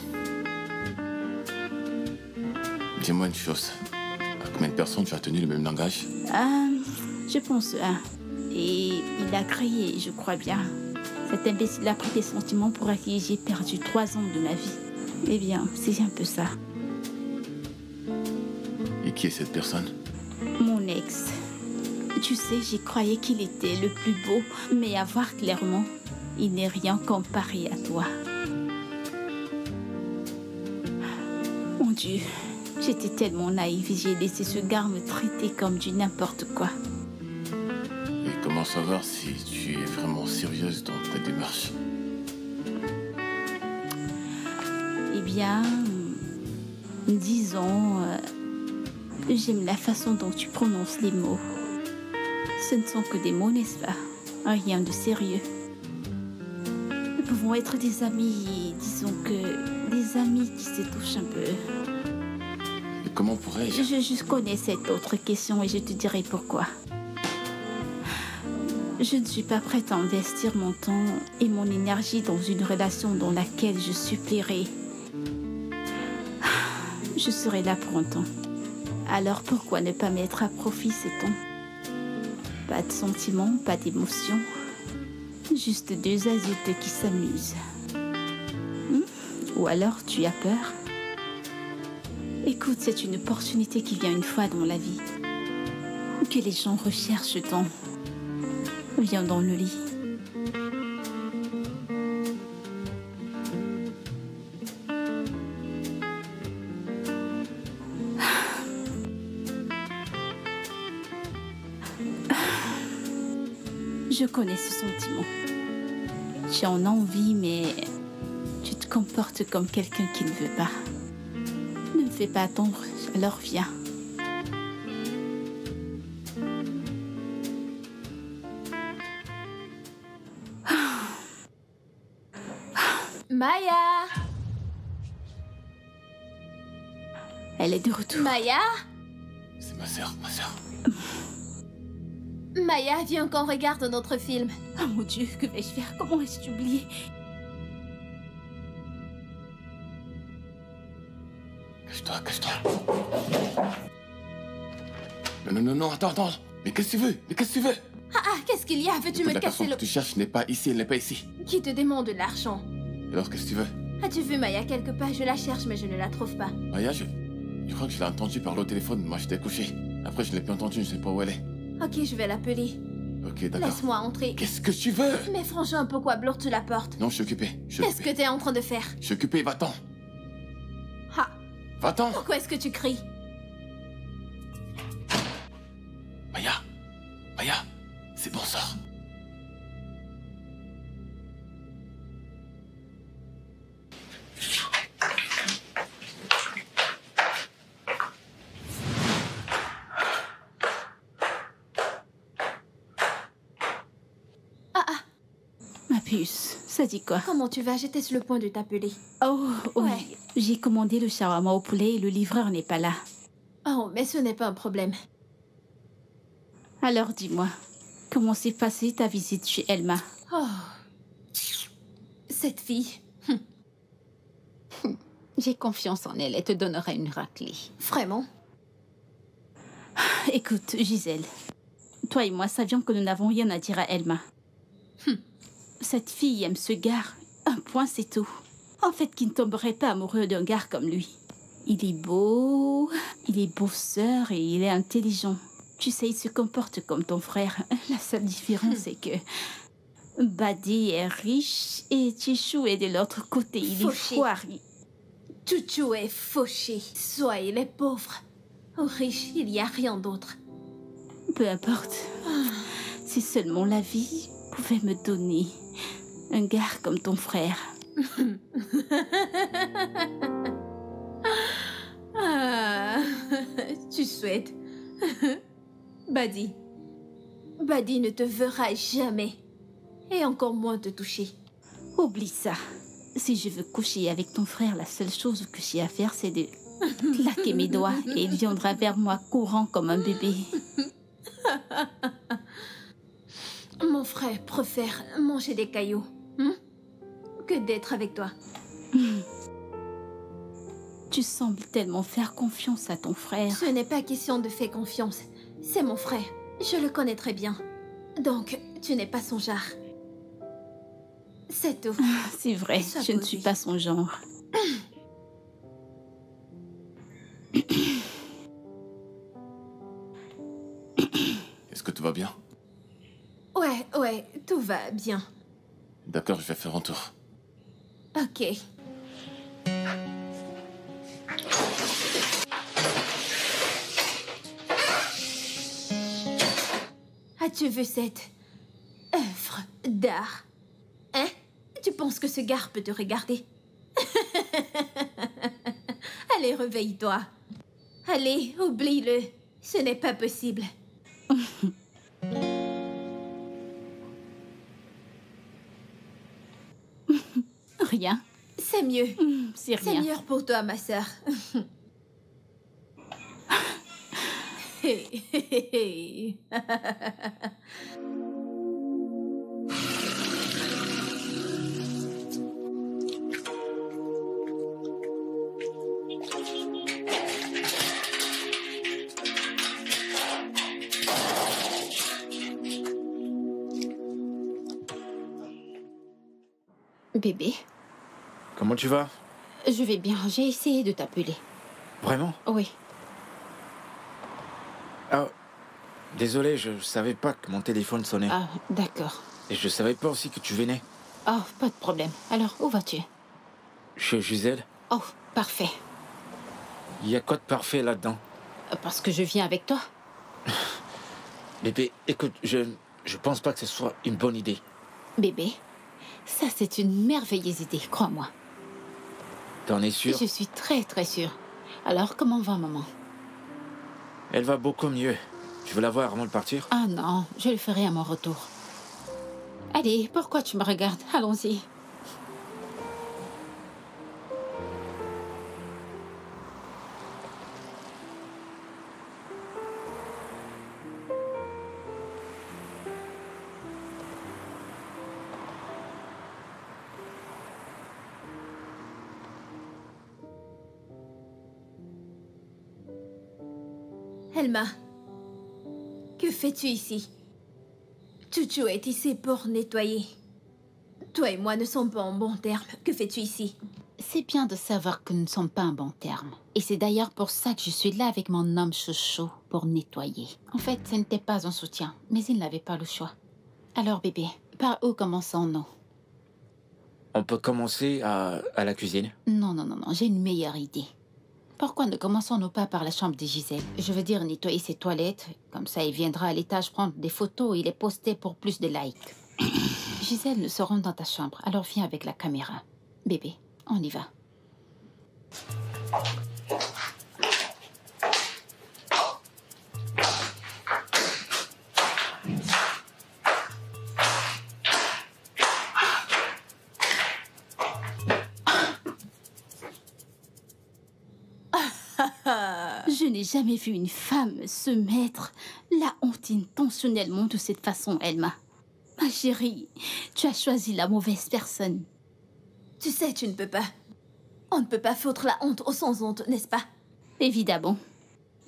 Dis-moi une chose. À combien de personnes tu as tenu le même langage? Je pense un. Et il a crié, je crois bien. Cet imbécile a pris des sentiments pour à qui j'ai perdu 3 ans de ma vie. Eh bien, c'est un peu ça. Et qui est cette personne? Mon ex. Tu sais, j'y croyais qu'il était le plus beau, mais à voir clairement, il n'est rien comparé à toi. Mon Dieu, j'étais tellement naïve et j'ai laissé ce gars me traiter comme du n'importe quoi. Et comment savoir si tu es vraiment sérieuse dans ta démarche? Eh bien, disons, j'aime la façon dont tu prononces les mots. Ce ne sont que des mots, n'est-ce pas? Rien de sérieux. Nous pouvons être des amis, disons que des amis qui se touchent un peu. Et comment pourrais-je? Je connais cette autre question et je te dirai pourquoi. Je ne suis pas prête à investir mon temps et mon énergie dans une relation dans laquelle je supplierai. Je serai là pour un temps. Alors pourquoi ne pas mettre à profit ces temps? Pas de sentiments, pas d'émotions. Juste 2 adultes qui s'amusent. Ou alors tu as peur? Écoute, c'est une opportunité qui vient une fois dans la vie. Que les gens recherchent tant. Viens dans le lit. Je connais ce sentiment. Tu en as envie, mais tu te comportes comme quelqu'un qui ne veut pas. Ne me fais pas attendre, alors viens. Elle est de retour. Maya? C'est ma sœur, ma sœur. Maya, viens qu'on regarde notre film. Oh mon Dieu, que vais-je faire? Comment ai-je oublié? Cache-toi, cache-toi. Non, attends. Mais qu'est-ce que tu veux? Qu'est-ce qu'il y a? Veux-tu me La casser personne le... que tu cherches n'est pas ici, elle n'est pas ici. Qui te demande de l'argent? Alors qu'est-ce que tu veux? As-tu vu Maya quelque part? Je la cherche, mais je ne la trouve pas. Maya, je crois que je l'ai entendue parler au téléphone. Moi, j'étais couché. Après, je ne l'ai plus entendue, je ne sais pas où elle est. Ok, je vais l'appeler. Ok, d'accord. Laisse-moi entrer. Qu'est-ce que tu veux? Mais franchement, pourquoi bloques-tu la porte? Non, je suis occupé. Qu'est-ce que t'es en train de faire? Je suis occupé, va-t'en. Ah, Va-t'en. pourquoi est-ce que tu cries? Maya, c'est bon, sors. Ma puce, ça dit quoi? Comment tu vas? J'étais sur le point de t'appeler. Oh, oui. Ouais. J'ai commandé le shawarma au poulet et le livreur n'est pas là. Oh, mais ce n'est pas un problème. Alors dis-moi, comment s'est passée ta visite chez Elma? Oh. Cette fille. J'ai confiance en elle. Elle te donnera une raclée. Vraiment? Écoute, Gisèle, toi et moi savions que nous n'avons rien à dire à Elma. Cette fille aime ce gars. Un point, c'est tout. En fait, qui ne tomberait pas amoureux d'un gars comme lui. Il est beau, il est bosseur et il est intelligent. Tu sais, il se comporte comme ton frère. La seule différence, c'est que Badi est riche et Chichou est de l'autre côté. Il est Fauché. foiré. Chouchou est fauché. Soit il est pauvre ou riche, il n'y a rien d'autre. Peu importe. Si seulement la vie pouvait me donner un gars comme ton frère. Ah, tu souhaites. Badi. Badi ne te verra jamais. Et encore moins te toucher. Oublie ça. Si je veux coucher avec ton frère, la seule chose que j'ai à faire, c'est de claquer mes doigts et il viendra vers moi courant comme un bébé. Mon frère préfère manger des cailloux que d'être avec toi. Tu sembles tellement faire confiance à ton frère. Ce n'est pas question de faire confiance. C'est mon frère. Je le connais très bien. Donc, tu n'es pas son genre. C'est tout. C'est vrai, Sois je ne posée. suis pas son genre. Est-ce que tout va bien? Ouais, tout va bien. D'accord, je vais faire un tour. Ok. As-tu vu cette œuvre d'art? Hein? Tu penses que ce gars peut te regarder? Allez, réveille-toi. Allez, oublie-le. Ce n'est pas possible. Rien. C'est mieux. C'est C'est rien. mieux pour toi, ma sœur. Bébé, Comment tu vas? je vais bien. J'ai essayé de t'appeler. Vraiment? Oui. Ah, désolé, je savais pas que mon téléphone sonnait. Ah, d'accord. Et je savais pas aussi que tu venais. Oh, pas de problème. Alors, où vas-tu? Chez Gisèle, Oh, parfait. il y a quoi de parfait là-dedans? Parce que je viens avec toi. Bébé, écoute, je pense pas que ce soit une bonne idée. Bébé, ça c'est une merveilleuse idée, crois-moi. T'en es sûr? Je suis très très sûre. Alors, comment va maman? Elle va beaucoup mieux. Tu veux la voir avant de partir? Ah non, je le ferai à mon retour. Allez, pourquoi tu me regardes? Allons-y. Elma, que fais-tu ici? Chouchou est ici pour nettoyer. Toi et moi ne sommes pas en bons termes. Que fais-tu ici? C'est bien de savoir que nous ne sommes pas en bon terme. Et c'est d'ailleurs pour ça que je suis là avec mon homme chouchou pour nettoyer. En fait, ce n'était pas un soutien, mais il n'avait pas le choix. Alors bébé, par où commençons-nous? On peut commencer à la cuisine. Non, j'ai une meilleure idée. Pourquoi ne commençons-nous pas par la chambre de Gisèle? Je veux dire nettoyer ses toilettes. Comme ça, il viendra à l'étage prendre des photos et les poster pour plus de likes. Gisèle, nous serons dans ta chambre. Alors viens avec la caméra. Bébé, on y va. Je n'ai jamais vu une femme se mettre la honte intentionnellement de cette façon, Elma. Ma chérie, tu as choisi la mauvaise personne. Tu sais, tu ne peux pas. On ne peut pas foutre la honte aux sans honte, n'est-ce pas? Évidemment.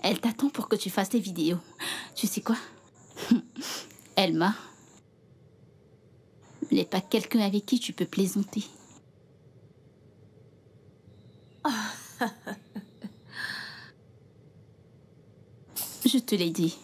Elle t'attend pour que tu fasses des vidéos. Tu sais quoi? Elma n'est pas quelqu'un avec qui tu peux plaisanter. Je te l'ai dit.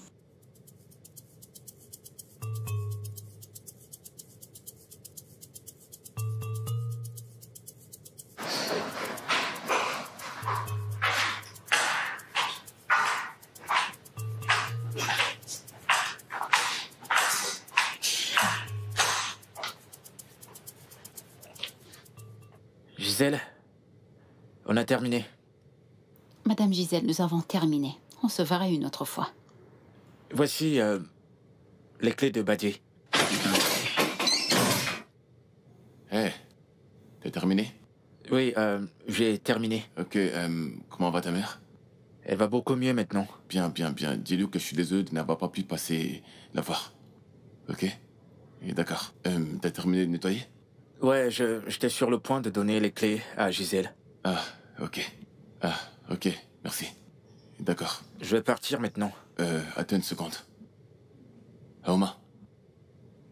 Gisèle, on a terminé. Madame Gisèle, nous avons terminé. On se verra une autre fois. Voici les clés de Badier. Hé, t'as terminé? Oui, j'ai terminé. Ok, comment va ta mère? Elle va beaucoup mieux maintenant. Bien. Dis-lui que je suis désolé de n'avoir pas pu passer la voir. Ok? Et d'accord. T'as terminé de nettoyer? Ouais, j'étais sur le point de donner les clés à Gisèle. Ah, ok. Ah, ok, merci. D'accord. Je vais partir maintenant. Attends une seconde. Aoma.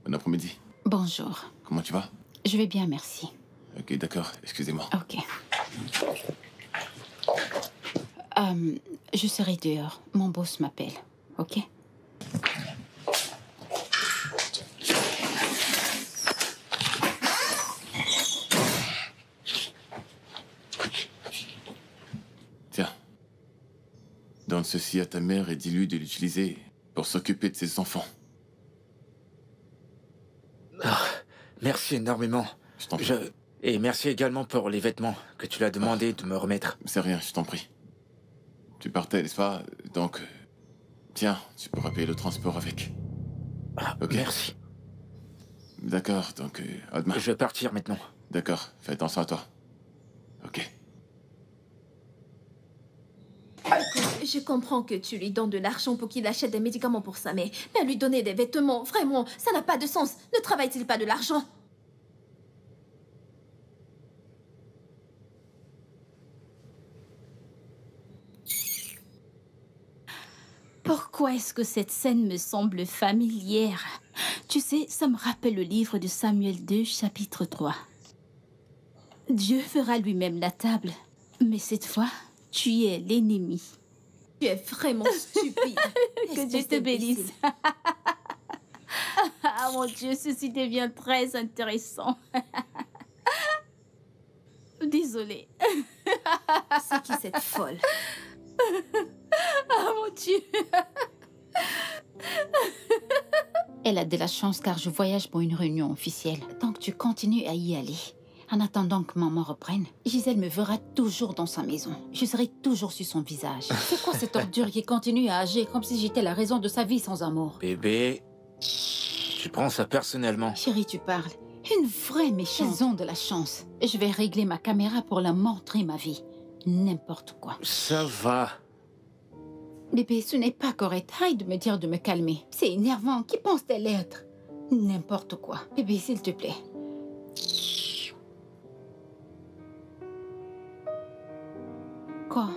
Bon après-midi. Bonjour. Comment tu vas? Je vais bien, merci. Ok, d'accord. Excusez-moi. Ok. Je serai dehors. Mon boss m'appelle. Ok? Tiens. Donne ceci à ta mère et dis-lui de l'utiliser pour s'occuper de ses enfants. Merci énormément. Je t'en prie. Et merci également pour les vêtements que tu l'as demandé de me remettre. C'est rien, je t'en prie. Tu partais, n'est-ce pas? Donc, tiens, tu pourras payer le transport avec. Ok. Merci. D'accord, donc, à demain. Je vais partir maintenant. D'accord, fais attention à toi. Ok. Écoute, je comprends que tu lui donnes de l'argent pour qu'il achète des médicaments pour sa mère. Mais lui donner des vêtements, vraiment, ça n'a pas de sens. Ne travaille-t-il pas de l'argent? Pourquoi est-ce que cette scène me semble familière? Tu sais, ça me rappelle le livre de Samuel 2, chapitre 3. Dieu fera lui-même la table, mais cette fois, tu es l'ennemi. Tu es vraiment stupide. Que Dieu te bénisse. Ah mon Dieu, ceci devient très intéressant. Désolée. C'est qui cette folle? Ah mon Dieu. Elle a de la chance car je voyage pour une réunion officielle. Donc tu continues à y aller. En attendant que maman reprenne, Gisèle me verra toujours dans sa maison. Je serai toujours sur son visage. C'est quoi cette ordure qui continue à agir comme si j'étais la raison de sa vie sans amour? Bébé, tu prends ça personnellement. Chérie, tu parles. Une vraie méchante. Elles ont de la chance. Je vais régler ma caméra pour leur montrer ma vie. N'importe quoi. Ça va. Bébé, ce n'est pas correct. Arrête de me dire de me calmer. C'est énervant. Qui pense-t-elle être? N'importe quoi. Bébé, s'il te plaît. Quoi?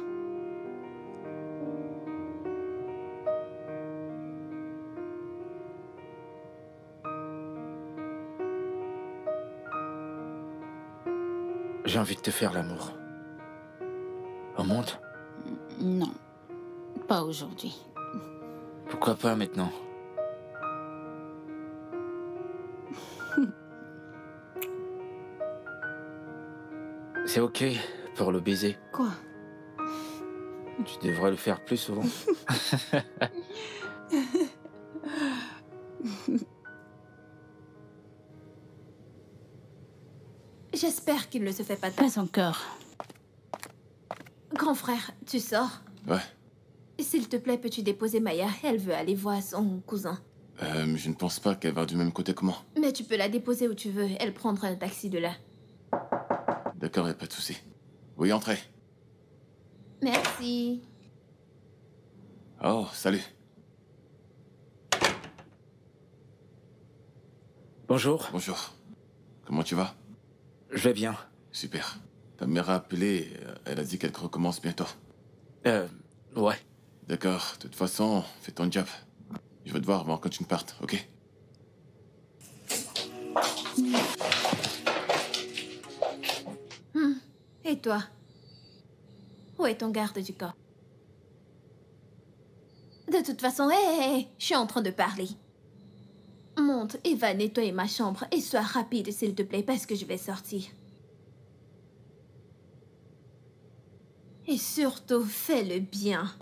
J'ai envie de te faire l'amour. On monte? Non, pas aujourd'hui. Pourquoi pas maintenant? C'est ok pour le baiser. Quoi? Tu devrais le faire plus souvent. J'espère qu'il ne se fait pas de peine. Pas encore. Grand frère, tu sors? Ouais. S'il te plaît, peux-tu déposer Maya? Elle veut aller voir son cousin. Je ne pense pas qu'elle va du même côté que moi. Mais tu peux la déposer où tu veux. Elle prendra un taxi de là. D'accord, y a pas de souci. Oui, entrez. Merci. Oh, salut. Bonjour. Bonjour. Comment tu vas? Je vais bien. Super. Ta mère a appelé, elle a dit qu'elle recommence bientôt. Ouais. D'accord, de toute façon, fais ton job. Je vais te voir avant que tu ne partes, ok? Et toi? Où est ton garde du corps? De toute façon, hé, je suis en train de parler. Monte et va nettoyer ma chambre et sois rapide, s'il te plaît, parce que je vais sortir. Et surtout, fais-le bien.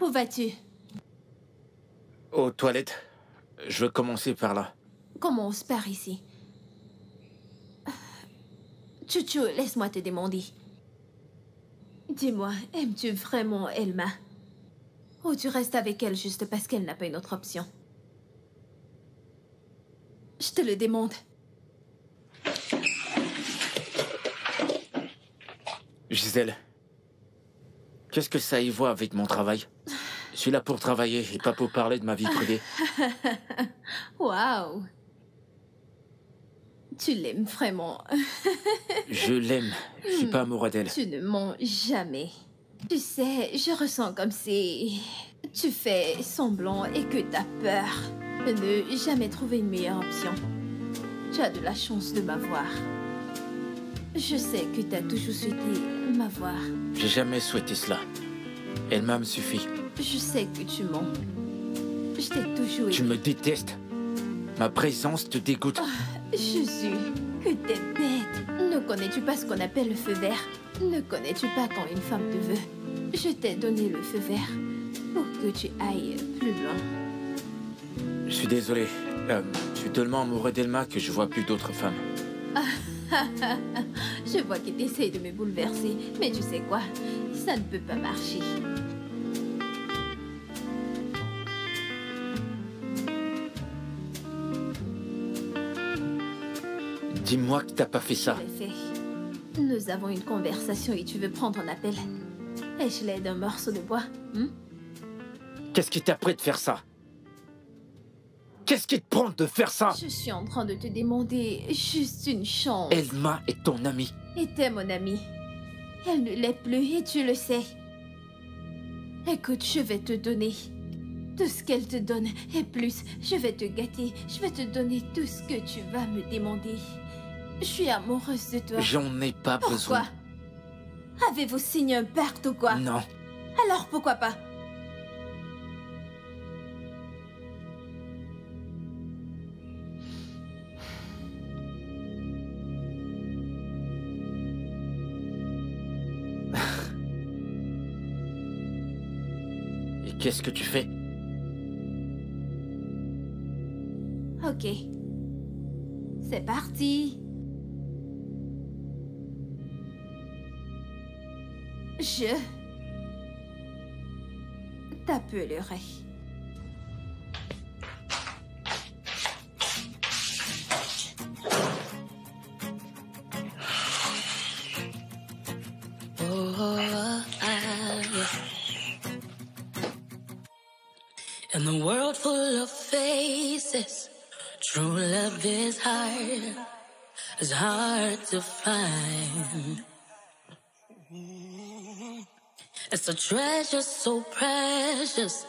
Où vas-tu? Aux toilettes. Je veux commencer par là. Commence par ici. Chouchou, laisse-moi te demander. Dis-moi, aimes-tu vraiment Elma? Ou tu restes avec elle juste parce qu'elle n'a pas une autre option? Je te le demande. Gisèle, qu'est-ce que ça y voit avec mon travail? Je suis là pour travailler et pas pour parler de ma vie privée. Waouh! Tu l'aimes vraiment. Je l'aime. Je suis pas amoureux d'elle. Tu ne mens jamais. Tu sais, je ressens comme si tu fais semblant et que t'as peur de ne jamais trouver une meilleure option. Tu as de la chance de m'avoir. Je sais que t'as toujours souhaité m'avoir. J'ai jamais souhaité cela. Elle-même me suffit. Je sais que tu mens. Je t'ai toujours Tu aimé. me détestes. Ma présence te dégoûte. Jésus, que t'es bête. Ne connais-tu pas ce qu'on appelle le feu vert? Ne connais-tu pas quand une femme te veut? Je t'ai donné le feu vert pour que tu ailles plus loin. Je suis désolé. Je suis tellement amoureux d'Elma que je vois plus d'autres femmes. Je vois que t'essayes de me bouleverser, mais tu sais quoi? Ça ne peut pas marcher. Dis-moi que t'as pas fait ça. Je l'ai fait. Nous avons une conversation et tu veux prendre un appel. Ai-je l'aide d'un morceau de bois? Qu'est-ce qui t'a pris de faire ça? Qu'est-ce qui te prend de faire ça? Je suis en train de te demander juste une chance. Elma est ton amie. Était mon amie. Elle ne l'est plus et tu le sais. Écoute, je vais te donner tout ce qu'elle te donne et plus. Je vais te gâter. Je vais te donner tout ce que tu vas me demander. Je suis amoureuse de toi. J'en ai pas besoin. Pourquoi? Avez-vous signé un pacte ou quoi? Non. Alors pourquoi pas? Et qu'est-ce que tu fais? Ok. C'est parti. Je t'appellerai. In the world full of faces, true love is hard to find. It's a treasure so precious,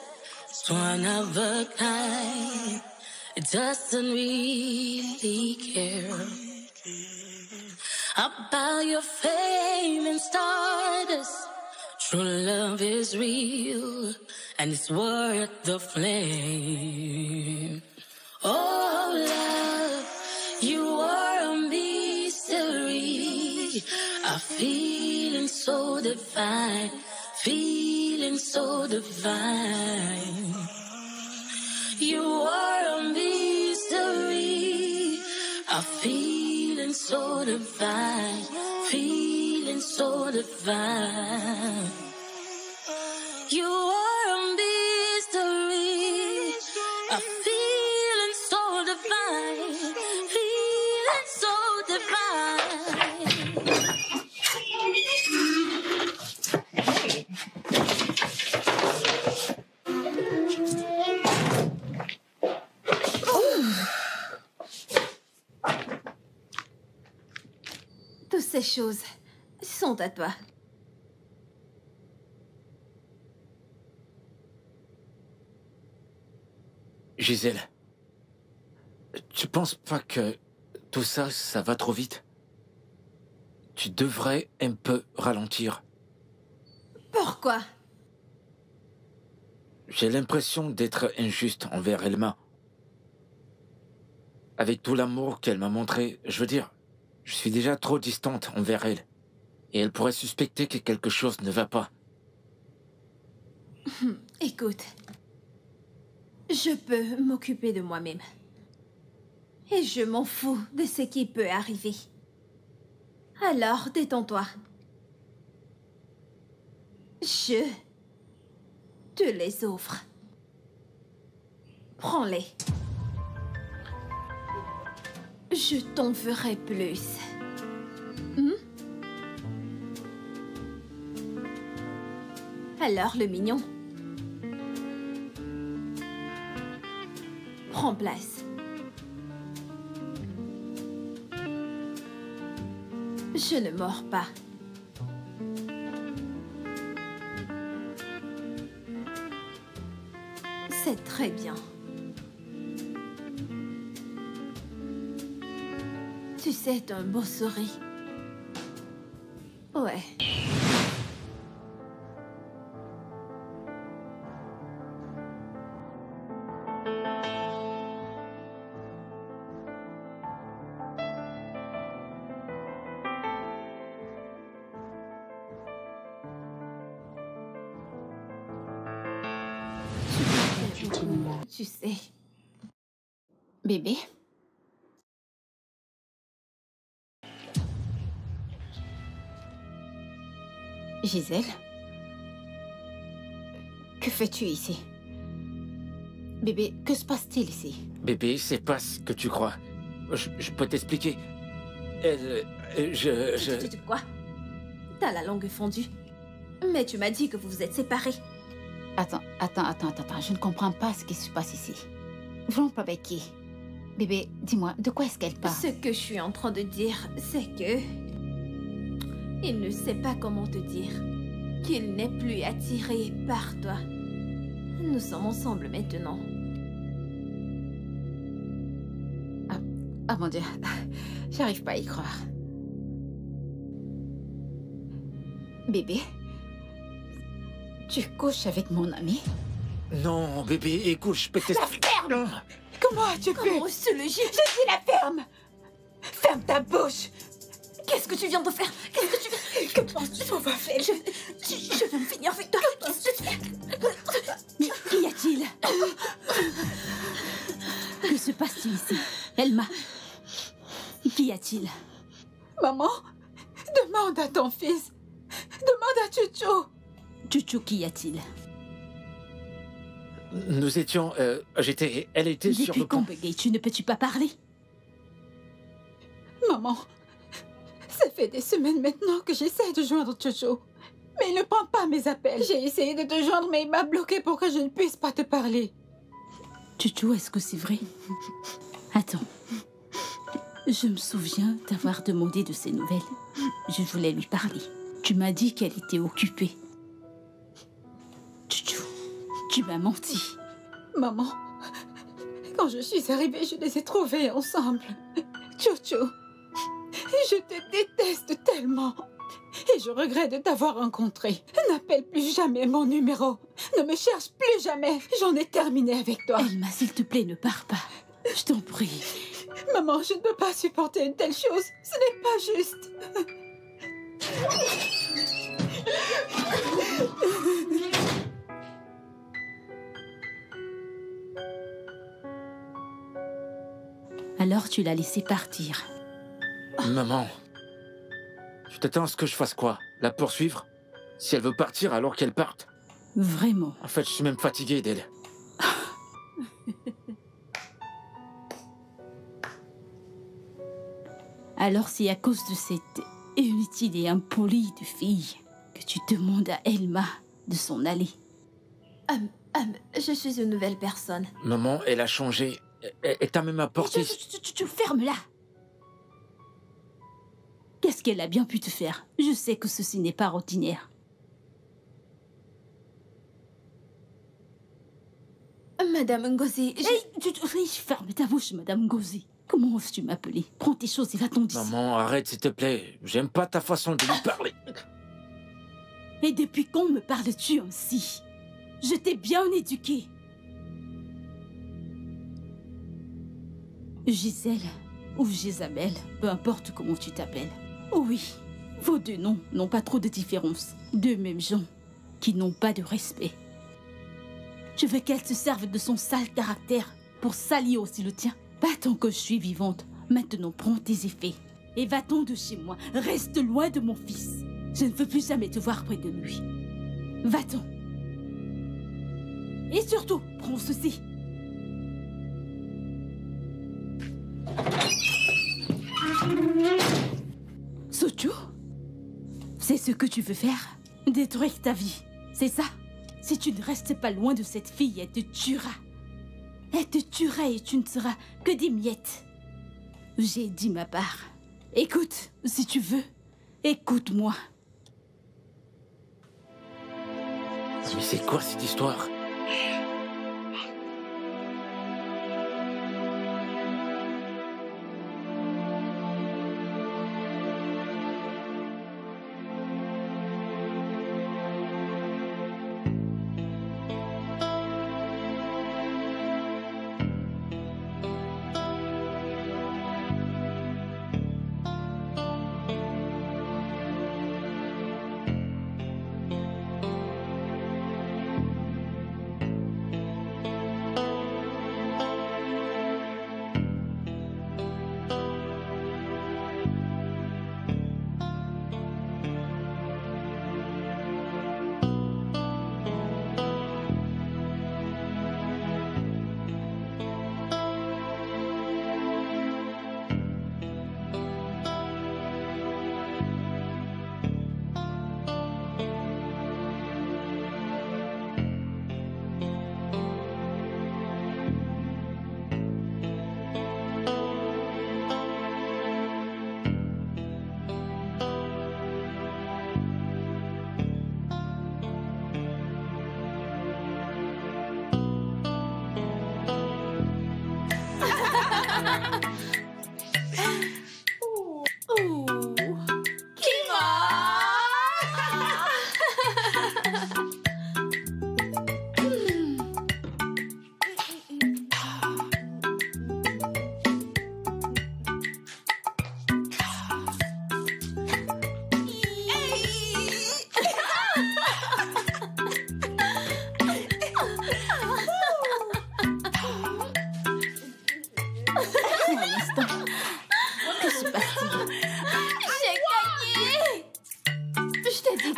it's one of a kind. It doesn't really care about your fame and status. True love is real, and it's worth the flame. Oh, love, you are a mystery. A feeling so divine, feeling so divine. You are a mystery. A feeling so divine, feeling so divine. You are a mystery. A feeling so divine, feeling so divine. Toutes ces choses sont à toi. Gisèle, tu penses pas que tout ça, ça va trop vite? Tu devrais un peu ralentir. Pourquoi? J'ai l'impression d'être injuste envers Elma. Avec tout l'amour qu'elle m'a montré, je veux dire, je suis déjà trop distante envers elle. Et elle pourrait suspecter que quelque chose ne va pas. Écoute, je peux m'occuper de moi-même. Et je m'en fous de ce qui peut arriver. Alors, détends-toi. Je te les offre. Prends-les. Je t'en ferai plus. Alors, le mignon. Prends place. Je ne mords pas. C'est très bien. Tu sais, t'as un beau sourire. Ouais. Tu sais. Bébé? Gisèle? Que fais-tu ici? Bébé, que se passe-t-il ici? Bébé, c'est pas ce que tu crois. Je peux t'expliquer. Quoi? T'as la langue fondue. Mais tu m'as dit que vous vous êtes séparés. Attends. Je ne comprends pas ce qui se passe ici. Vous rompez avec qui? Bébé, dis-moi, de quoi est-ce qu'elle parle? Ce que je suis en train de dire, c'est que... il ne sait pas comment te dire. Qu'il n'est plus attiré par toi. Nous sommes ensemble maintenant. Ah mon Dieu, j'arrive pas à y croire. Bébé, tu couches avec mon ami? Non, bébé, écoute, je peux t'expliquer. La ferme! Comment as-tu pu? Comment se le gîte? Je dis la ferme! Ferme ta bouche! Qu'est-ce que tu viens de faire? Qu'est-ce que tu... Que penses-tu qu'on va faire? Je vais me finir avec toi. Qu'est-ce que tu fais? Mais qu'y a-t-il? Que se passe-t-il ici? Elma, qu'y a-t-il? Maman, demande à ton fils. Demande à Chucho. Chucho, qu'y a-t-il? Nous étions... elle était sur Depuis le quand, pont. Begay, ne peux-tu pas parler? Maman, ça fait des semaines maintenant que j'essaie de joindre Chucho. Mais il ne prend pas mes appels. J'ai essayé de te joindre, mais il m'a bloqué pour que je ne puisse pas te parler. Chucho, est-ce que c'est vrai? Attends, Je me souviens t'avoir demandé de ses nouvelles. Je voulais lui parler. Tu m'as dit qu'elle était occupée. Chouchou, tu m'as menti. Maman, quand je suis arrivée, je les ai trouvés ensemble. Jojo, je te déteste tellement. Et je regrette de t'avoir rencontré. N'appelle plus jamais mon numéro. Ne me cherche plus jamais. J'en ai terminé avec toi. Elma, s'il te plaît, ne pars pas. Je t'en prie. Maman, je ne peux pas supporter une telle chose. Ce n'est pas juste. Alors tu l'as laissée partir. Maman, tu t'attends à ce que je fasse quoi? La poursuivre? Si elle veut partir, alors qu'elle parte. Vraiment. En fait, je suis même fatigué d'elle. Alors c'est à cause de cette inutile et impolie de fille que tu demandes à Elma de s'en aller. Je suis une nouvelle personne. Maman, elle a changé. Elle t'a même apporté... Ferme-la. Qu'est-ce qu'elle a bien pu te faire? Je sais que ceci n'est pas ordinaire. Madame Ngozi, ferme ta bouche, Madame Ngozi. Comment oses-tu m'appeler? Prends tes choses et va-t'en d'ici. Maman, arrête s'il te plaît. J'aime pas ta façon de lui parler. Et depuis quand me parles-tu ainsi? Je t'ai bien éduquée. Gisèle ou Gisabelle, peu importe comment tu t'appelles. Oui, vos deux noms n'ont pas trop de différence. Deux mêmes gens qui n'ont pas de respect. Je veux qu'elle se serve de son sale caractère pour salir aussi le tien. Pas tant que je suis vivante. Maintenant, prends tes effets. Et va-t'en de chez moi. Reste loin de mon fils. Je ne veux plus jamais te voir près de lui. Va-t'en. Et surtout, prends ceci. Sochou, c'est ce que tu veux faire? Détruire ta vie, c'est ça? Si tu ne restes pas loin de cette fille, elle te tuera. Elle te tuera et tu ne seras que des miettes. J'ai dit ma part. Écoute, si tu veux, écoute-moi. Mais c'est quoi cette histoire?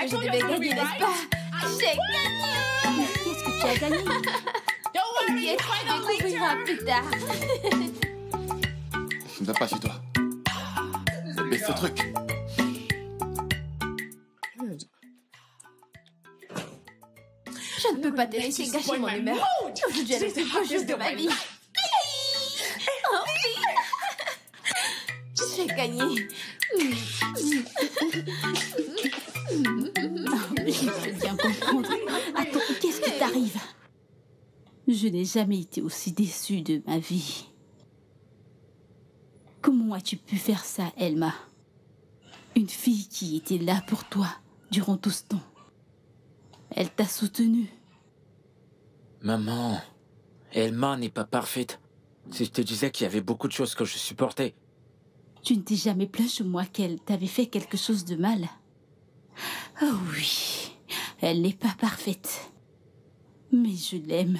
Je devais gagner, n'est-ce pas? J'ai gagné! Qu'est-ce que tu as gagné? T'inquiète, tu découvriras plus tard. Ne va pas chez toi. Baisse ce truc. Je ne peux pas te laisser gâcher mon humeur. Aujourd'hui est le plus beau jour de ma vie. Oh oui! gagné. Je peux bien comprendre. Attends, qu'est-ce qui t'arrive? Je n'ai jamais été aussi déçue de ma vie. Comment as-tu pu faire ça, Elma? Une fille qui était là pour toi durant tout ce temps. Elle t'a soutenue. Maman, Elma n'est pas parfaite. Si je te disais qu'il y avait beaucoup de choses que je supportais. Tu ne t'es jamais plaint sur moi qu'elle t'avait fait quelque chose de mal. Oh oui, elle n'est pas parfaite. Mais je l'aime.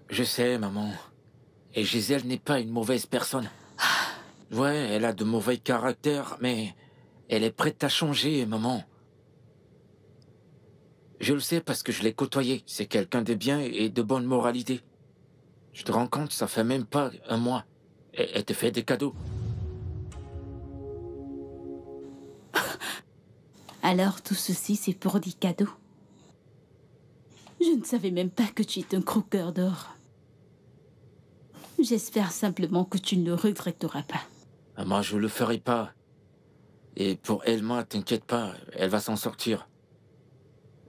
Je sais, maman. Et Gisèle n'est pas une mauvaise personne. Ouais, elle a de mauvais caractères, mais elle est prête à changer, maman. Je le sais parce que je l'ai côtoyée. C'est quelqu'un de bien et de bonne moralité. Je te rends compte, ça fait même pas un mois. Elle te fait des cadeaux. Alors tout ceci, c'est pour des cadeaux. Je ne savais même pas que tu es un croqueur d'or. J'espère simplement que tu ne le regretteras pas. Maman, je le ferai pas. Et pour Elma, t'inquiète pas, elle va s'en sortir.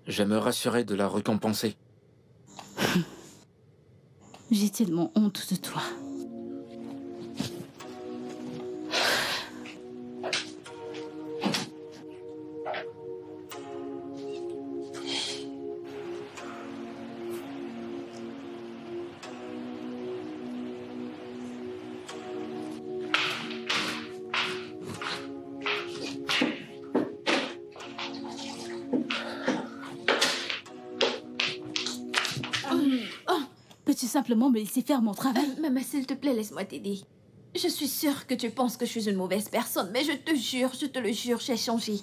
Je me rassurer de la récompenser. J'ai tellement honte de toi. Peux-tu simplement me laisser faire mon travail? Maman, s'il te plaît, laisse-moi t'aider. Je suis sûre que tu penses que je suis une mauvaise personne, mais je te jure, je te le jure, j'ai changé.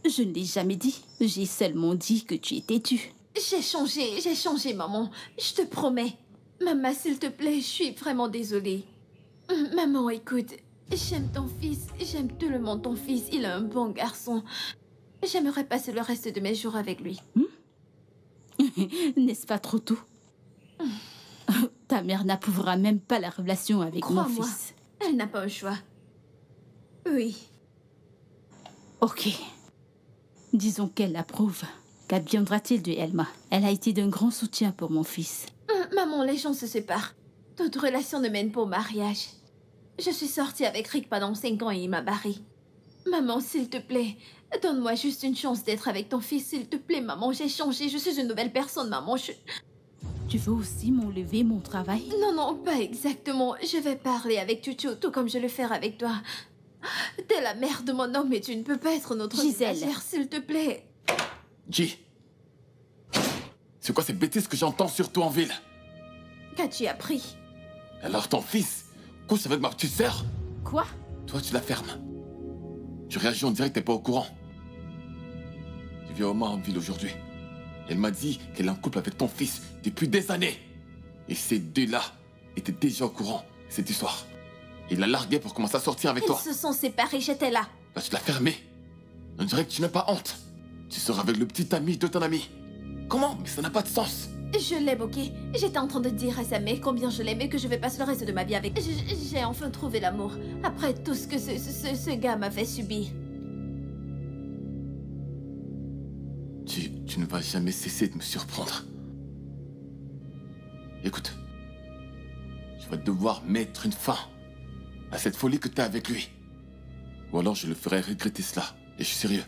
Je ne l'ai jamais dit. J'ai seulement dit que tu es têtue. J'ai changé, maman. Je te promets. Maman, s'il te plaît, je suis vraiment désolée. Maman, écoute, j'aime ton fils, j'aime tout le monde ton fils, il est un bon garçon. J'aimerais passer le reste de mes jours avec lui. N'est-ce pas trop tôt? Ta mère n'approuvera même pas la relation avec mon Crois-moi, fils. elle n'a pas un choix. Oui. Ok. Disons qu'elle l'approuve. Qu'adviendra-t-il de Elma? Elle a été d'un grand soutien pour mon fils. Maman, les gens se séparent. Toute relation ne mène pas au mariage. Je suis sortie avec Rick pendant 5 ans et il m'a barrée. Maman, s'il te plaît, donne-moi juste une chance d'être avec ton fils, s'il te plaît, maman. J'ai changé, je suis une nouvelle personne, maman. Tu veux aussi m'enlever mon travail? Non, non, pas exactement. Je vais parler avec Chucho, tout comme je le ferai avec toi. T'es la mère de mon homme et tu ne peux pas être notre Gisèle, ménagère, s'il te plaît. G. C'est quoi ces bêtises que j'entends sur toi en ville? Qu'as-tu appris? Alors ton fils couche avec ma petite sœur? Quoi? Toi, tu la fermes. Tu réagis en direct, t'es pas au courant. Je viens au Mans en ville aujourd'hui. Elle m'a dit qu'elle est en couple avec ton fils depuis des années. Et ces deux-là étaient déjà au courant de cette histoire. Il l'a largué pour commencer à sortir avec toi. Ils se sont séparés, j'étais là. Bah, tu l'as fermé. On dirait que tu n'as pas honte. Tu sors avec le petit ami de ton ami. Comment? Mais ça n'a pas de sens. Je l'aime, ok? J'étais en train de dire à Samé combien je l'aime et que je vais passer le reste de ma vie avec. J'ai enfin trouvé l'amour. Après tout ce que ce gars m'a fait subir. Tu ne vas jamais cesser de me surprendre. Écoute, je vais devoir mettre une fin à cette folie que tu as avec lui. Ou alors je le ferai regretter cela. Et je suis sérieux.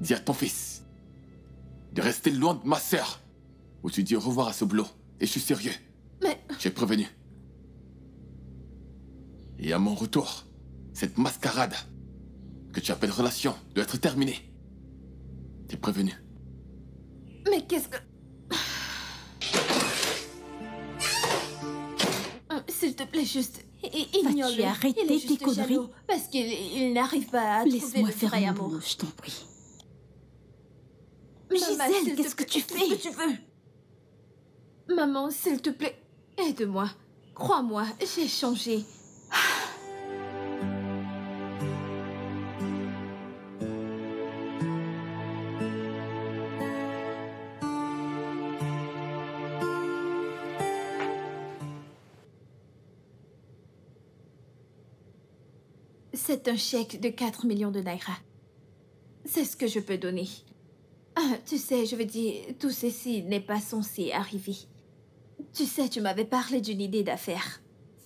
Dis à ton fils de rester loin de ma sœur. Ou tu dis au revoir à ce boulot. Et je suis sérieux. Mais... J'ai prévenu. Et à mon retour, cette mascarade que tu appelles relation doit être terminée. T'es prévenu. Mais qu'est-ce que... S'il te plaît, juste... Ignore-le. Vas-tu arrêter Il est juste tes conneries? jaloux parce qu'il n'arrive pas à trouver Laisse-moi le faire vrai mon amour. boulot, je t'en prie. Maman, Gisèle, s'il te qu'est-ce que plaît, tu fais ce fais? que tu veux. Maman, s'il te plaît, aide-moi. Crois-moi, j'ai changé. c'est un chèque de 4 millions de naira. C'est ce que je peux donner. Ah, tu sais, je veux dire, tout ceci n'est pas censé arriver. Tu sais, tu m'avais parlé d'une idée d'affaires.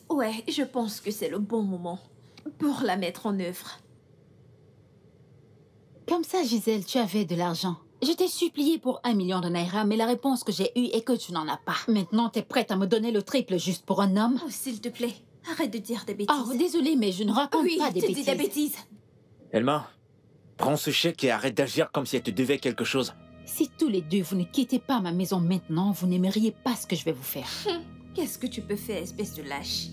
Ouais, je pense que c'est le bon moment pour la mettre en œuvre. Comme ça, Gisèle, tu avais de l'argent. Je t'ai supplié pour 1 million de naira, mais la réponse que j'ai eue est que tu n'en as pas. Maintenant, t'es prête à me donner le triple juste pour un homme? Oh, s'il te plaît, arrête de dire des bêtises. Oh, désolée, mais je ne raconte Oui, pas des tu bêtises. dis des bêtises. Elma, prends ce chèque et arrête d'agir comme si elle te devait quelque chose. Si tous les deux, vous ne quittez pas ma maison maintenant, vous n'aimeriez pas ce que je vais vous faire. Qu'est-ce que tu peux faire, espèce de lâche?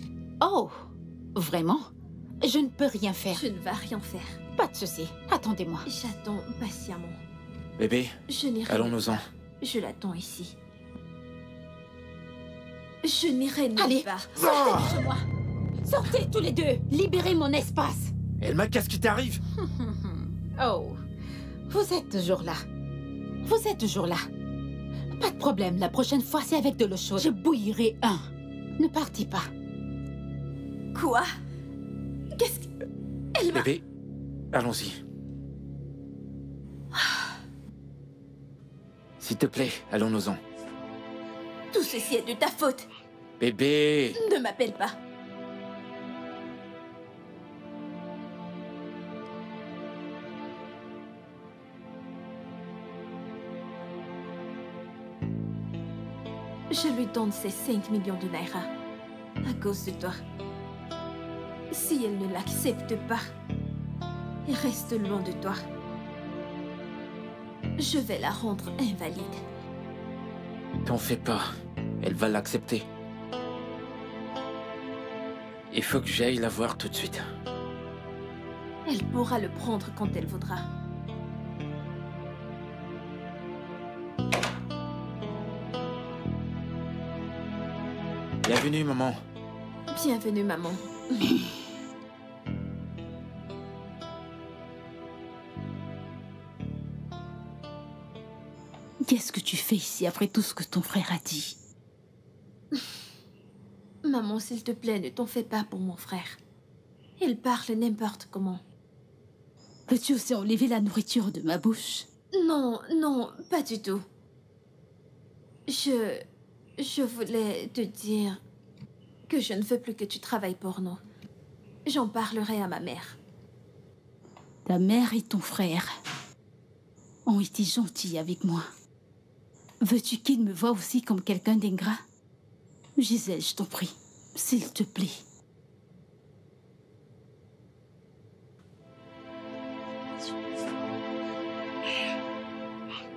Oh, vraiment? Je ne peux rien faire. Je ne vais rien faire. Pas de souci. Attendez-moi. J'attends patiemment. Bébé, Je n'irai allons-nous-en. nulle part. Je l'attends ici. Je n'irai nulle Allez, part. sortez de chez moi. Sortez tous les deux. Libérez mon espace. Elma, qu'est-ce qui t'arrive? Oh, vous êtes toujours là. Vous êtes toujours là. Pas de problème, la prochaine fois, c'est avec de l'eau chaude. Je bouillirai un. Ne partez pas. Quoi? Qu'est-ce que... Elle m'a... Bébé, allons-y. S'il te plaît, allons-nous-en. Tout ceci est de ta faute. Bébé! Ne m'appelle pas. Je lui donne ces 5 millions de naira à cause de toi. Si elle ne l'accepte pas et reste loin de toi, je vais la rendre invalide. T'en fais pas, elle va l'accepter. Il faut que j'aille la voir tout de suite. Elle pourra le prendre quand elle voudra. Bienvenue, maman. Bienvenue, maman. Qu'est-ce que tu fais ici après tout ce que ton frère a dit? Maman, s'il te plaît, ne t'en fais pas pour mon frère. Il parle n'importe comment. Peux-tu aussi enlever la nourriture de ma bouche? Non, non, pas du tout. Je voulais te dire que je ne veux plus que tu travailles pour nous. J'en parlerai à ma mère. Ta mère et ton frère ont été gentils avec moi. Veux-tu qu'ils me voient aussi comme quelqu'un d'ingrat? Gisèle, je t'en prie, s'il te plaît.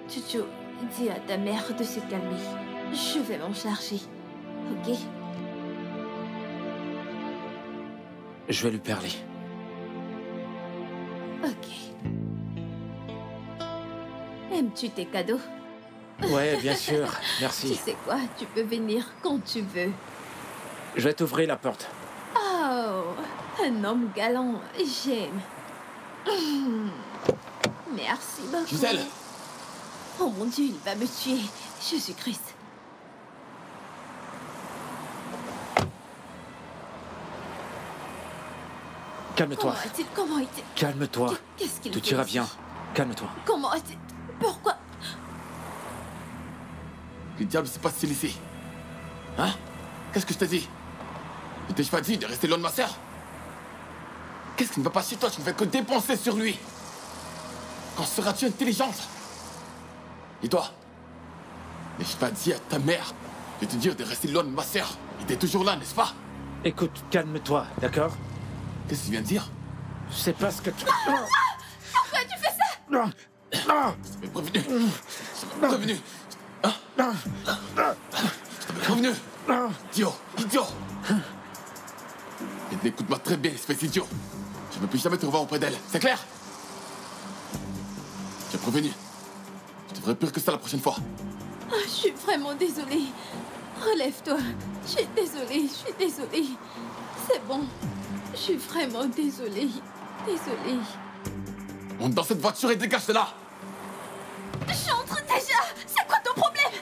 Tutu, dis à ta mère de se calmer. Je vais m'en charger. Ok? Je vais lui parler. Ok. Aimes-tu tes cadeaux? Ouais, bien sûr, Tu merci. sais quoi? Tu peux venir quand tu veux. Je vais t'ouvrir la porte. Oh, un homme galant, j'aime. Merci beaucoup. Gisèle! Oh mon Dieu, il va me tuer. Jésus-Christ. Calme-toi, Comment a-t-il... calme-toi. Qu'est-ce qu'il Tout fait ira ici? bien. Calme-toi. Comment a-t-il... Pourquoi... Que diable se passe-t-il ici? Hein? Qu'est-ce que je t'ai dit? Ne t'ai-je pas dit de rester loin de ma sœur? Qu'est-ce qui ne va pas chez toi? Tu ne fais que dépenser sur lui. Quand seras-tu intelligente? Et toi? N'ai-je pas dit à ta mère de te dire de rester loin de ma sœur? Et t'es toujours là, n'est-ce pas? Écoute, calme-toi, d'accord? Qu'est-ce que tu viens de dire? Je sais pas ce que tu... Pourquoi tu fais ça? Je t'avais prévenu. Je t'avais prévenu. Hein? Je t'avais prévenu. Idiot, idiot. Et écoute-moi très bien, espèce d'idiot. Je ne veux plus jamais te revoir auprès d'elle, c'est clair? J'ai prévenu. Je devrais pire que ça la prochaine fois. Oh, je suis vraiment désolée. Relève-toi. Je suis désolée. C'est bon. Je suis vraiment désolée. Désolée. Monte dans cette voiture et dégage de là. J'entre déjà. C'est quoi ton problème?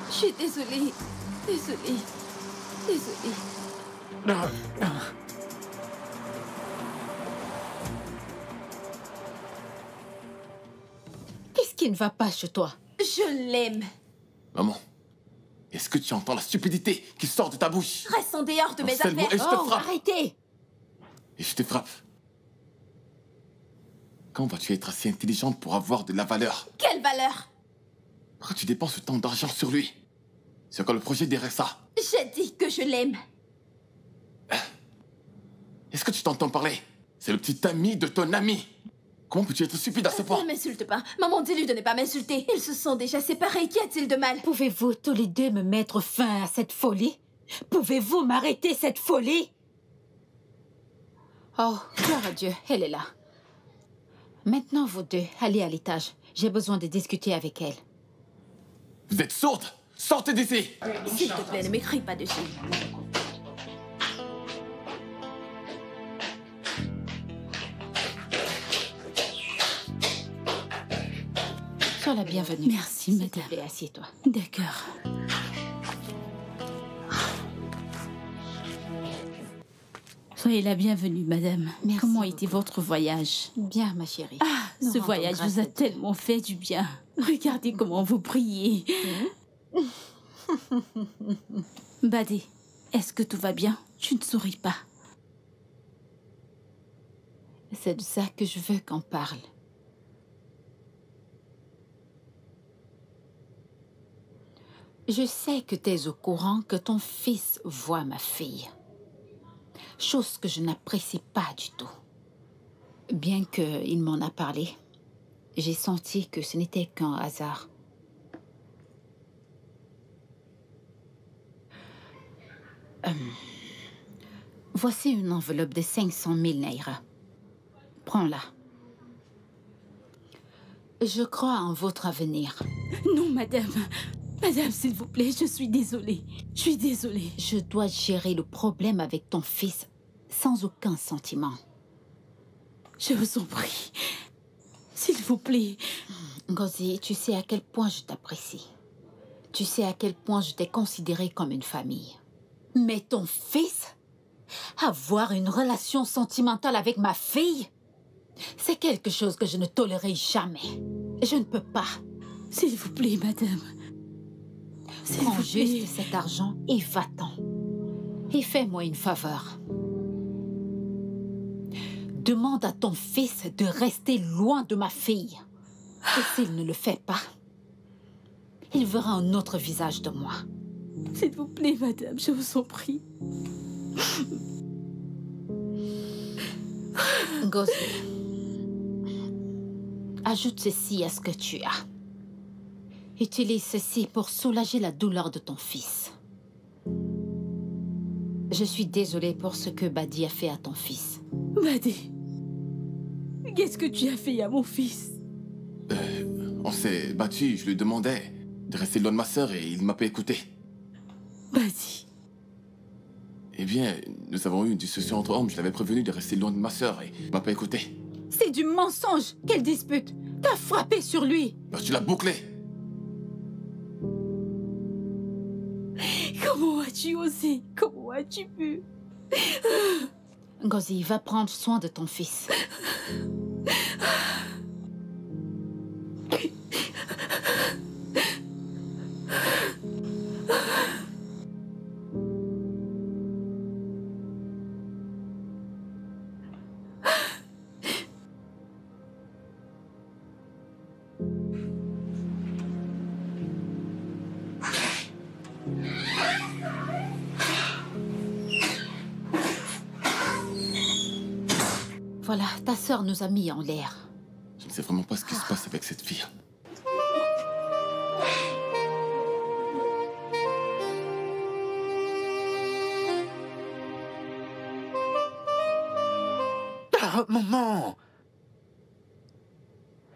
Je suis désolée. Désolée. Désolée. Non, non. Qu'est-ce qui ne va pas chez toi? Je l'aime. Maman, est-ce que tu entends la stupidité qui sort de ta bouche? Reste en dehors de mes Harcèle-moi affaires. et je te Oh, frappe. arrêtez! Et je te frappe. Quand vas-tu être assez intelligente pour avoir de la valeur? Quelle valeur? Pourquoi tu dépenses autant d'argent sur lui? C'est quoi le projet derrière ça? J'ai dit que je l'aime. Est-ce que tu t'entends parler? C'est le petit ami de ton ami. Comment peux-tu être stupide à ce point? Ne m'insulte pas. Maman, dis-lui de ne pas m'insulter. Ils se sont déjà séparés. Qu'y a-t-il de mal? Pouvez-vous tous les deux me mettre fin à cette folie? Pouvez-vous m'arrêter cette folie? Oh, gloire à Dieu, elle est là. Maintenant, vous deux, allez à l'étage. J'ai besoin de discuter avec elle. Vous êtes sourde? Sortez d'ici! S'il te plaît, ne m'écris pas dessus. Sois la bienvenue. Merci, S'il te madame. plaît, assieds-toi. D'accord. Soyez la bienvenue, madame. Merci Comment beaucoup. était votre voyage? Bien, ma chérie. Ah, Nous ce rendons voyage grâce vous a à Dieu. tellement fait du bien. Regardez comment vous priez. Badé, est-ce que tout va bien? Tu ne souris pas. C'est de ça que je veux qu'on parle. Je sais que tu es au courant que ton fils voit ma fille. Chose que je n'apprécie pas du tout. Bien qu'il m'en a parlé, j'ai senti que ce n'était qu'un hasard. Voici une enveloppe de 500 000 naira. Prends-la. Je crois en votre avenir. Non, madame. Madame, s'il vous plaît, je suis désolée. Je suis désolée. Je dois gérer le problème avec ton fils sans aucun sentiment. Je vous en prie. S'il vous plaît. Ngozi, tu sais à quel point je t'apprécie. Tu sais à quel point je t'ai considérée comme une famille. Mais ton fils, avoir une relation sentimentale avec ma fille, c'est quelque chose que je ne tolérerai jamais. Je ne peux pas. S'il vous plaît, madame. S'il Prends vous plaît. juste cet argent et va-t'en. Et fais-moi une faveur. Demande à ton fils de rester loin de ma fille. Et s'il ne le fait pas, il verra un autre visage de moi. S'il vous plaît, madame, je vous en prie. Ngozi, ajoute ceci à ce que tu as. Utilise ceci pour soulager la douleur de ton fils. Je suis désolée pour ce que Badi a fait à ton fils. Badé, qu'est-ce que tu as fait à mon fils? On s'est battu, je lui demandais de rester loin de ma sœur et il ne m'a pas écouté. Badé, Eh bien, nous avons eu une discussion entre hommes, je l'avais prévenu de rester loin de ma sœur et il ne m'a pas écouté. C'est du mensonge. Quelle dispute? T'as frappé sur lui. Alors tu l'as bouclé. comment as-tu osé? Comment as-tu pu? Ngozi, va prendre soin de ton fils. Voilà, ta sœur nous a mis en l'air. Je ne sais vraiment pas ce qui se passe avec cette fille. Ah, maman!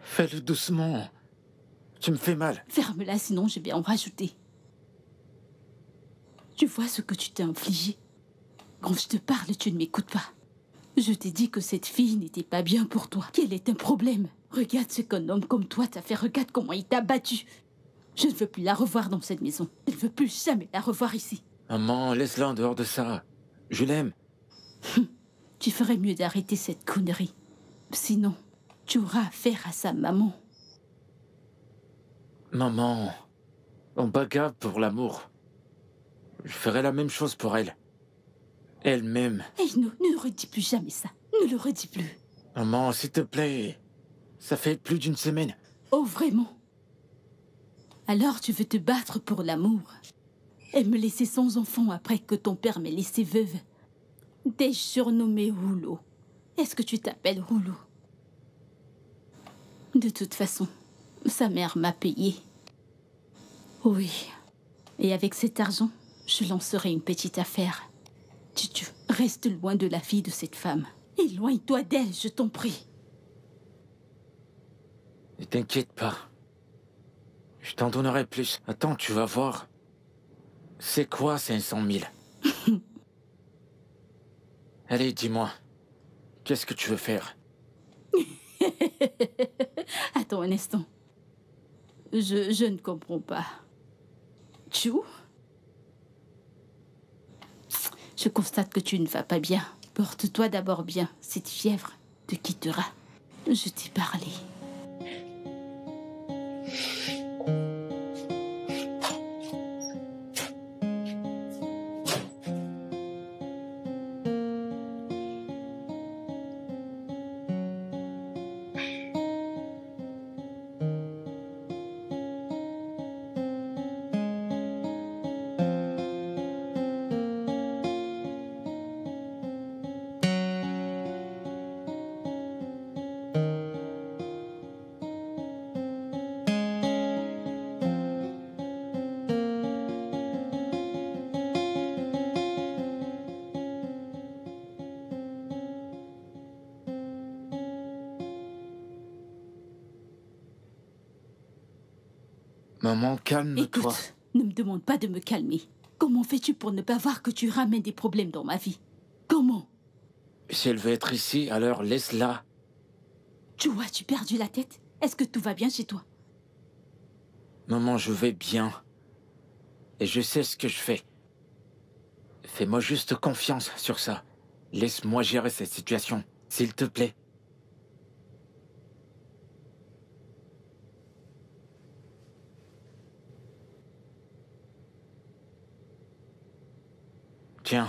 Fais-le doucement. Tu me fais mal. Ferme-la, sinon je vais en rajouter. Tu vois ce que tu t'es infligé? Quand je te parle, tu ne m'écoutes pas. Je t'ai dit que cette fille n'était pas bien pour toi, qu'elle est un problème. Regarde ce qu'un homme comme toi t'a fait, regarde comment il t'a battu. Je ne veux plus la revoir dans cette maison. Je ne veux plus jamais la revoir ici. Maman, laisse-la en dehors de ça. Je l'aime. Tu ferais mieux d'arrêter cette connerie. Sinon, tu auras affaire à sa maman. Maman, on bagarre pour l'amour. Je ferai la même chose pour elle. Elle-même. Et ne redis plus jamais ça. Ne le redis plus. Maman, s'il te plaît. Ça fait plus d'une semaine. Oh, vraiment? Alors tu veux te battre pour l'amour et me laisser sans enfant après que ton père m'ait laissé veuve. T'es surnommé Rouleau. Est-ce que tu t'appelles Rouleau? De toute façon, sa mère m'a payé. Oui. Et avec cet argent, je lancerai une petite affaire. Tu reste loin de la fille de cette femme. Éloigne-toi d'elle, je t'en prie. Ne t'inquiète pas. Je t'en donnerai plus. Attends, tu vas voir. C'est quoi 500 000? Allez, dis-moi. Qu'est-ce que tu veux faire? Attends un instant. Je ne comprends pas. Chou? Je constate que tu ne vas pas bien. Porte-toi d'abord bien. Cette fièvre te quittera. Je t'ai parlé. Maman, calme-toi. Écoute, ne me demande pas de me calmer. Comment fais-tu pour ne pas voir que tu ramènes des problèmes dans ma vie? Comment? Si elle veut être ici, alors laisse-la. Tu as-tu perdu la tête? Est-ce que tout va bien chez toi? Maman, je vais bien. Et je sais ce que je fais. Fais-moi juste confiance sur ça. Laisse-moi gérer cette situation, s'il te plaît. Tiens.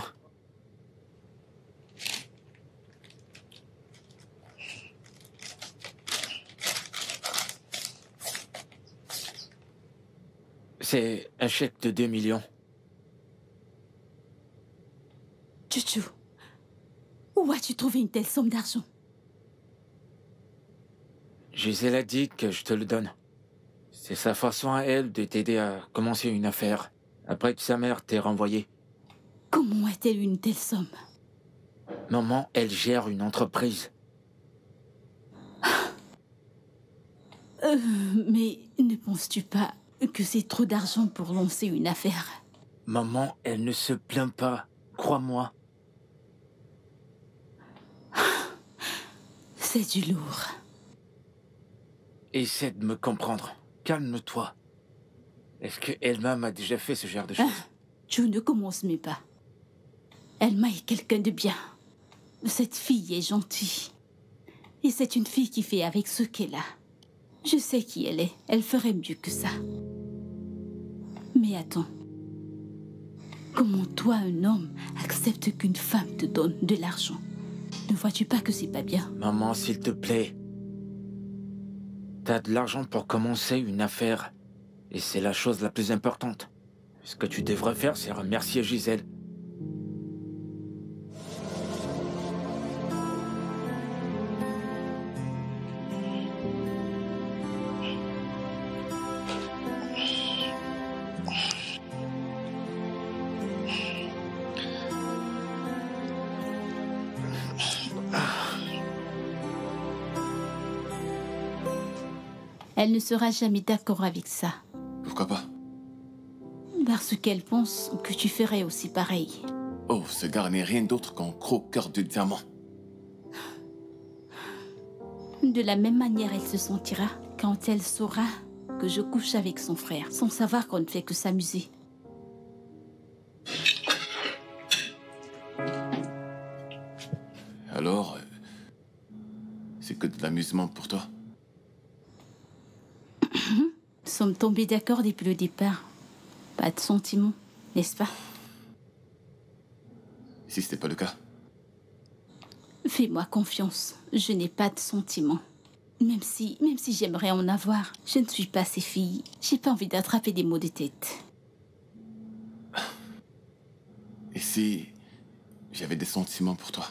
C'est un chèque de 2 millions. Chouchou, où as-tu trouvé une telle somme d'argent? Gisèle a dit que je te le donne. C'est sa façon à elle de t'aider à commencer une affaire, après que sa mère t'ait renvoyé. Comment a-t-elle une telle somme? Maman, elle gère une entreprise. Mais ne penses-tu pas que c'est trop d'argent pour lancer une affaire? Maman, elle ne se plaint pas, crois-moi. C'est du lourd. Essaie de me comprendre. Calme-toi. Est-ce que elle-même a déjà fait ce genre de choses? Tu ne commences même pas. Elma est quelqu'un de bien. Cette fille est gentille. Et c'est une fille qui fait avec ce qu'elle a. Je sais qui elle est. Elle ferait mieux que ça. Mais attends. Comment toi, un homme, accepte qu'une femme te donne de l'argent? Ne vois-tu pas que c'est pas bien? Maman, s'il te plaît. T'as de l'argent pour commencer une affaire. Et c'est la chose la plus importante. Ce que tu devrais faire, c'est remercier Gisèle. Elle ne sera jamais d'accord avec ça. Pourquoi pas? Parce qu'elle pense que tu ferais aussi pareil. Oh, ce gars n'est rien d'autre qu'un croqueur de diamants. De la même manière, elle se sentira quand elle saura que je couche avec son frère, sans savoir qu'on ne fait que s'amuser. Alors, c'est que de l'amusement pour toi? Nous sommes tombés d'accord depuis le départ. Pas de sentiments, n'est-ce pas? Si ce n'est pas le cas? Fais-moi confiance, je n'ai pas de sentiments. Même si j'aimerais en avoir, je ne suis pas ces filles. J'ai pas envie d'attraper des maux de tête. Et si j'avais des sentiments pour toi?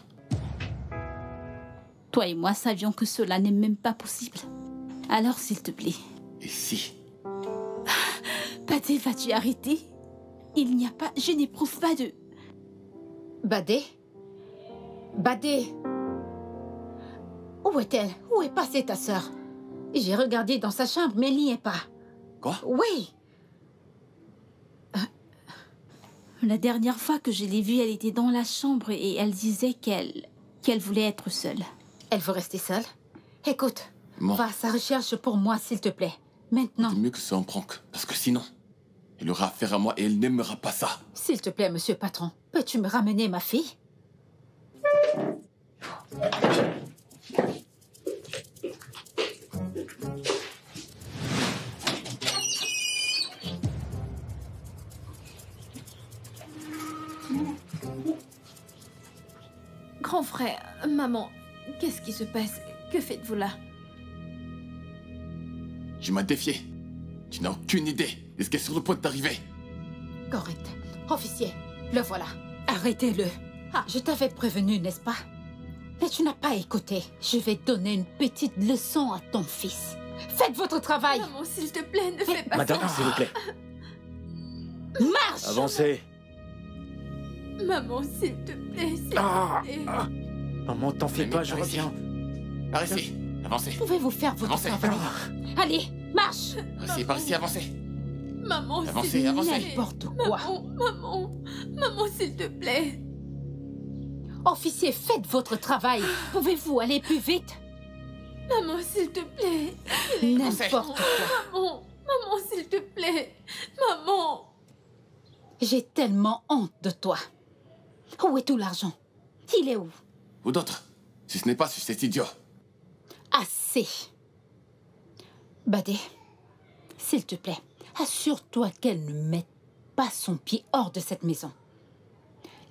Toi et moi savions que cela n'est même pas possible. Alors, s'il te plaît. Et si? Badé, vas-tu arrêter? Il n'y a pas... Je n'éprouve pas de... Badé? Badé? Où est-elle? Où est passée ta sœur? J'ai regardé dans sa chambre, mais elle n'y est pas. Quoi? Oui. La dernière fois que je l'ai vue, elle était dans la chambre et elle disait qu'elle voulait être seule. Elle veut rester seule? Écoute, Bon. va à sa recherche pour moi, s'il te plaît. Maintenant. C'est mieux que ça en prank, parce que sinon, elle aura affaire à moi et elle n'aimera pas ça. S'il te plaît, monsieur patron, peux-tu me ramener ma fille? Grand frère, maman, qu'est-ce qui se passe? Que faites-vous là? Tu m'as défié. Tu n'as aucune idée de ce qui est sur le point de t'arriver. Correct. Officier, le voilà. Arrêtez-le. Ah, je t'avais prévenu, n'est-ce pas? Mais tu n'as pas écouté. Je vais donner une petite leçon à ton fils. Faites votre travail. Maman, s'il te plaît, ne fais pas Madame, ça. s'il vous plaît. Marche! Avancez. Maman, s'il te plaît, s'il Ah, te plaît. ah. Maman, t'en fais Mais pas, je par ici. reviens. Par ici, avancez. Pouvez-vous faire votre Avancez. travail? Allez, marche! Par ici, avancez. Maman, Avancez, s'il te avancez. plaît. N'importe quoi. Maman, s'il te plaît. Officier, faites votre travail. Pouvez-vous aller plus vite? Maman, s'il te plaît. N'importe quoi. Maman, s'il te plaît. Maman. J'ai tellement honte de toi. Où est tout l'argent? Il est où? Ou d'autres, si ce n'est pas sur cet idiot. Assez. Badé, s'il te plaît, assure-toi qu'elle ne mette pas son pied hors de cette maison.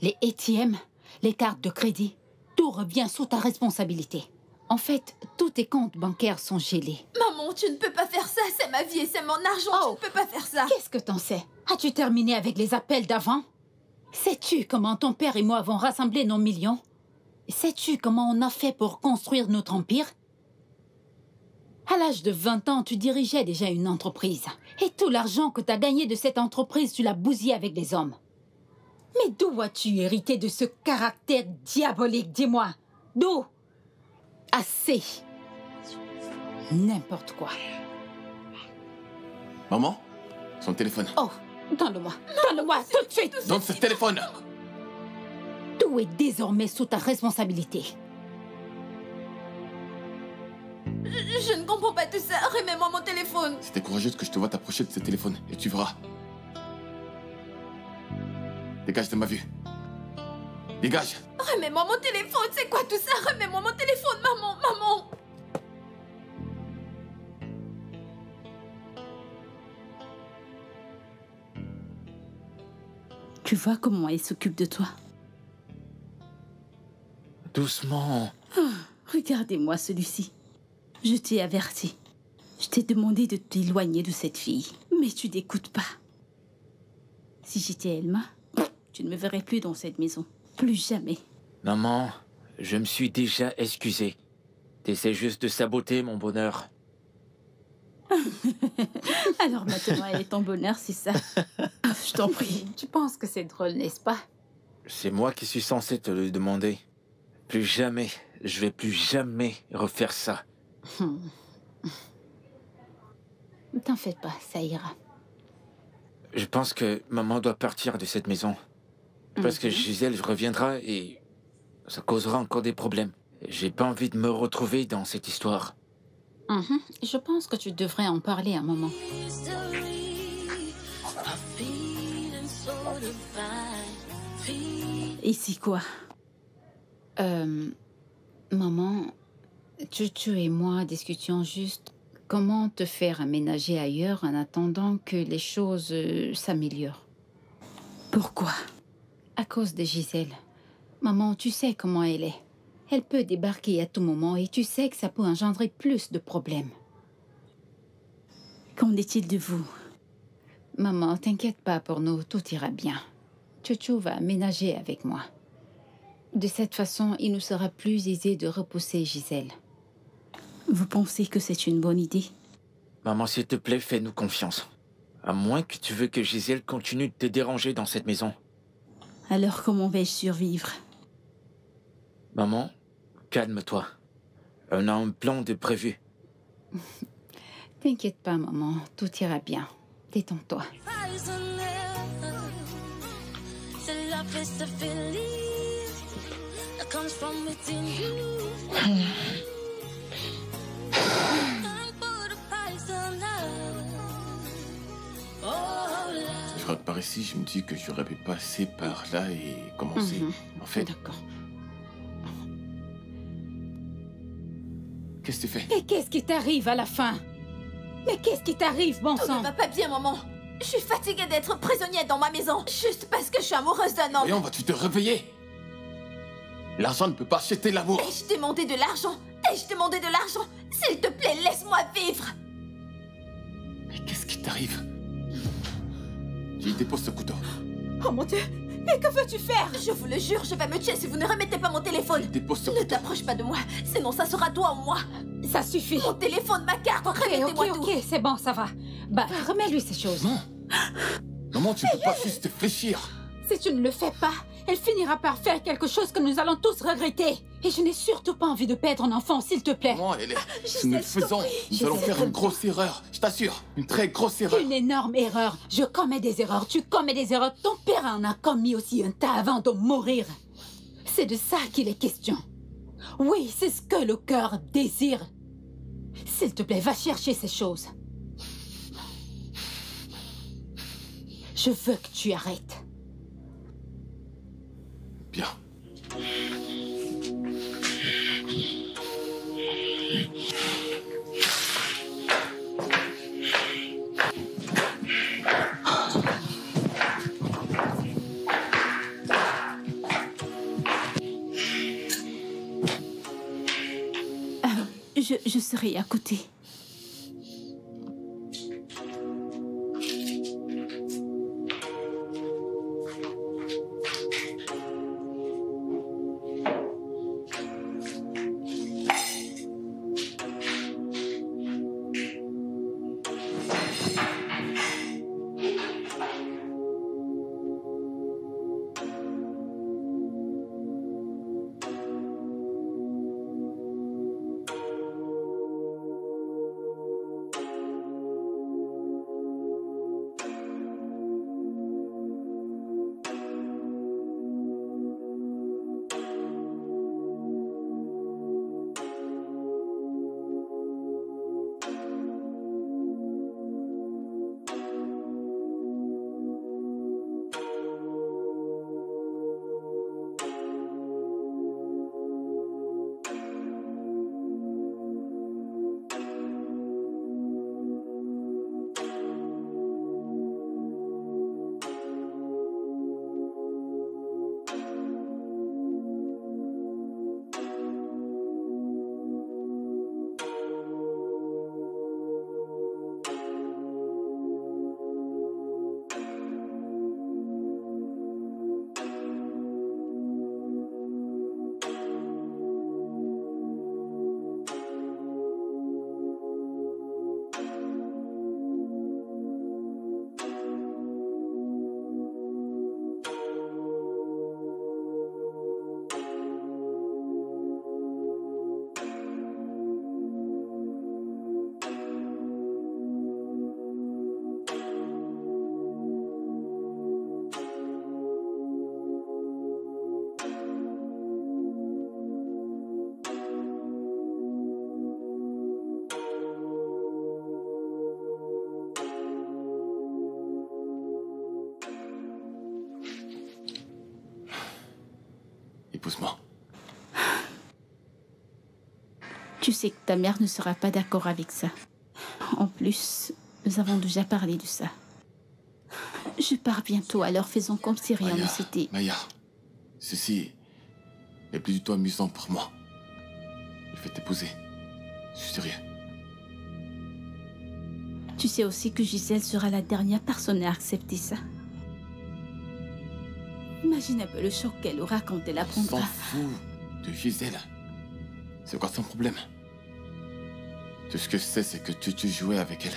Les ATM, les cartes de crédit, tout revient sous ta responsabilité. En fait, tous tes comptes bancaires sont gelés. Maman, tu ne peux pas faire ça. C'est ma vie et c'est mon argent. Oh. Tu ne peux pas faire ça. Qu'est-ce que t'en sais? As-tu terminé avec les appels d'avant? Sais-tu comment ton père et moi avons rassemblé nos millions? Sais-tu comment on a fait pour construire notre empire? À l'âge de 20 ans, tu dirigeais déjà une entreprise. Et tout l'argent que tu as gagné de cette entreprise, tu l'as bousillé avec des hommes. Mais d'où as-tu hérité de ce caractère diabolique, dis-moi? D'où? Assez. N'importe quoi. Maman, son téléphone. Oh, donne-le-moi. Donne-le-moi tout de suite. Donne ce téléphone. Tout est désormais sous ta responsabilité. Je ne comprends pas tout ça. Remets-moi mon téléphone. C'était courageux que je te vois t'approcher de ce téléphone et tu verras. Dégage de ma vue. Dégage. Remets-moi mon téléphone. C'est quoi tout ça? Remets-moi mon téléphone, maman. Tu vois comment elle s'occupe de toi? Doucement. Regardez-moi celui-ci. Je t'ai averti. Je t'ai demandé de t'éloigner de cette fille. Mais tu n'écoutes pas. Si j'étais Elma, tu ne me verrais plus dans cette maison. Plus jamais. Maman, je me suis déjà excusé. T'essaies juste de saboter mon bonheur. Alors maintenant, elle est ton bonheur, c'est ça? Je t'en prie. Tu penses que c'est drôle, n'est-ce pas? C'est moi qui suis censé te le demander. Plus jamais, je vais plus jamais refaire ça. Ne t'en fais pas, ça ira. Je pense que maman doit partir de cette maison. Parce que Gisèle reviendra et ça causera encore des problèmes. J'ai pas envie de me retrouver dans cette histoire. Je pense que tu devrais en parler un moment. Et c'est quoi? Maman, Chuchu et moi discutions juste comment te faire aménager ailleurs en attendant que les choses s'améliorent. Pourquoi? À cause de Gisèle. Maman, tu sais comment elle est. Elle peut débarquer à tout moment et tu sais que ça peut engendrer plus de problèmes. Qu'en est-il de vous? Maman, t'inquiète pas pour nous, tout ira bien. Chuchu va aménager avec moi. De cette façon, il nous sera plus aisé de repousser Gisèle. Vous pensez que c'est une bonne idée? Maman, s'il te plaît, fais-nous confiance. À moins que tu veux que Gisèle continue de te déranger dans cette maison. Alors comment vais-je survivre? Maman, calme-toi. On a un plan de prévu. T'inquiète pas, maman, tout ira bien. Détends-toi. Je rentre par ici, je me dis que j'aurais pu passer par là et commencer. En fait, D'accord. qu'est-ce que tu fais? Et qu'est-ce qui t'arrive à la fin? Mais qu'est-ce qui t'arrive, bon Tout sang? ne va pas bien, maman. Je suis fatiguée d'être prisonnière dans ma maison, juste parce que je suis amoureuse d'un homme. Voyons, vas-tu te réveiller? L'argent ne peut pas acheter l'amour. Ai-je demandé de l'argent? Ai-je demandé de l'argent? S'il te plaît, laisse-moi vivre. Mais qu'est-ce qui t'arrive? J'y dépose ce couteau. Oh mon Dieu, mais que veux-tu faire? Je vous le jure, je vais me tuer si vous ne remettez pas mon téléphone. Dépose ce Ne couteau. t'approche pas de moi, sinon ça sera toi ou moi. Ça suffit. Mon téléphone, ma carte, remettez-moi tout. Ok, c'est bon, ça va. Bah, remets-lui ces choses. Non. Maman, tu ne peux pas juste fléchir. Si tu ne le fais pas, elle finira par faire quelque chose que nous allons tous regretter. Et je n'ai surtout pas envie de perdre un enfant, s'il te plaît. Maman, si nous le faisons, nous allons faire une grosse erreur. Je t'assure, une très grosse erreur. Une énorme erreur. Je commets des erreurs, tu commets des erreurs. Ton père en a commis aussi un tas avant de mourir. C'est de ça qu'il est question. Oui, c'est ce que le cœur désire. S'il te plaît, va chercher ces choses. Je veux que tu arrêtes. Bien. Je serai à côté. épouse-moi. Tu sais que ta mère ne sera pas d'accord avec ça. En plus, nous avons déjà parlé de ça. Je pars bientôt, alors faisons comme si rien ne s'était... Maya, ceci n'est plus du tout amusant pour moi. Je vais t'épouser. Je suis sérieux. Tu sais aussi que Gisèle sera la dernière personne à accepter ça. Imagine un peu le choc qu'elle aura quand elle On apprendra. s'en fout de Gisèle. C'est quoi son problème? Tout ce que je sais, c'est que tu jouais avec elle.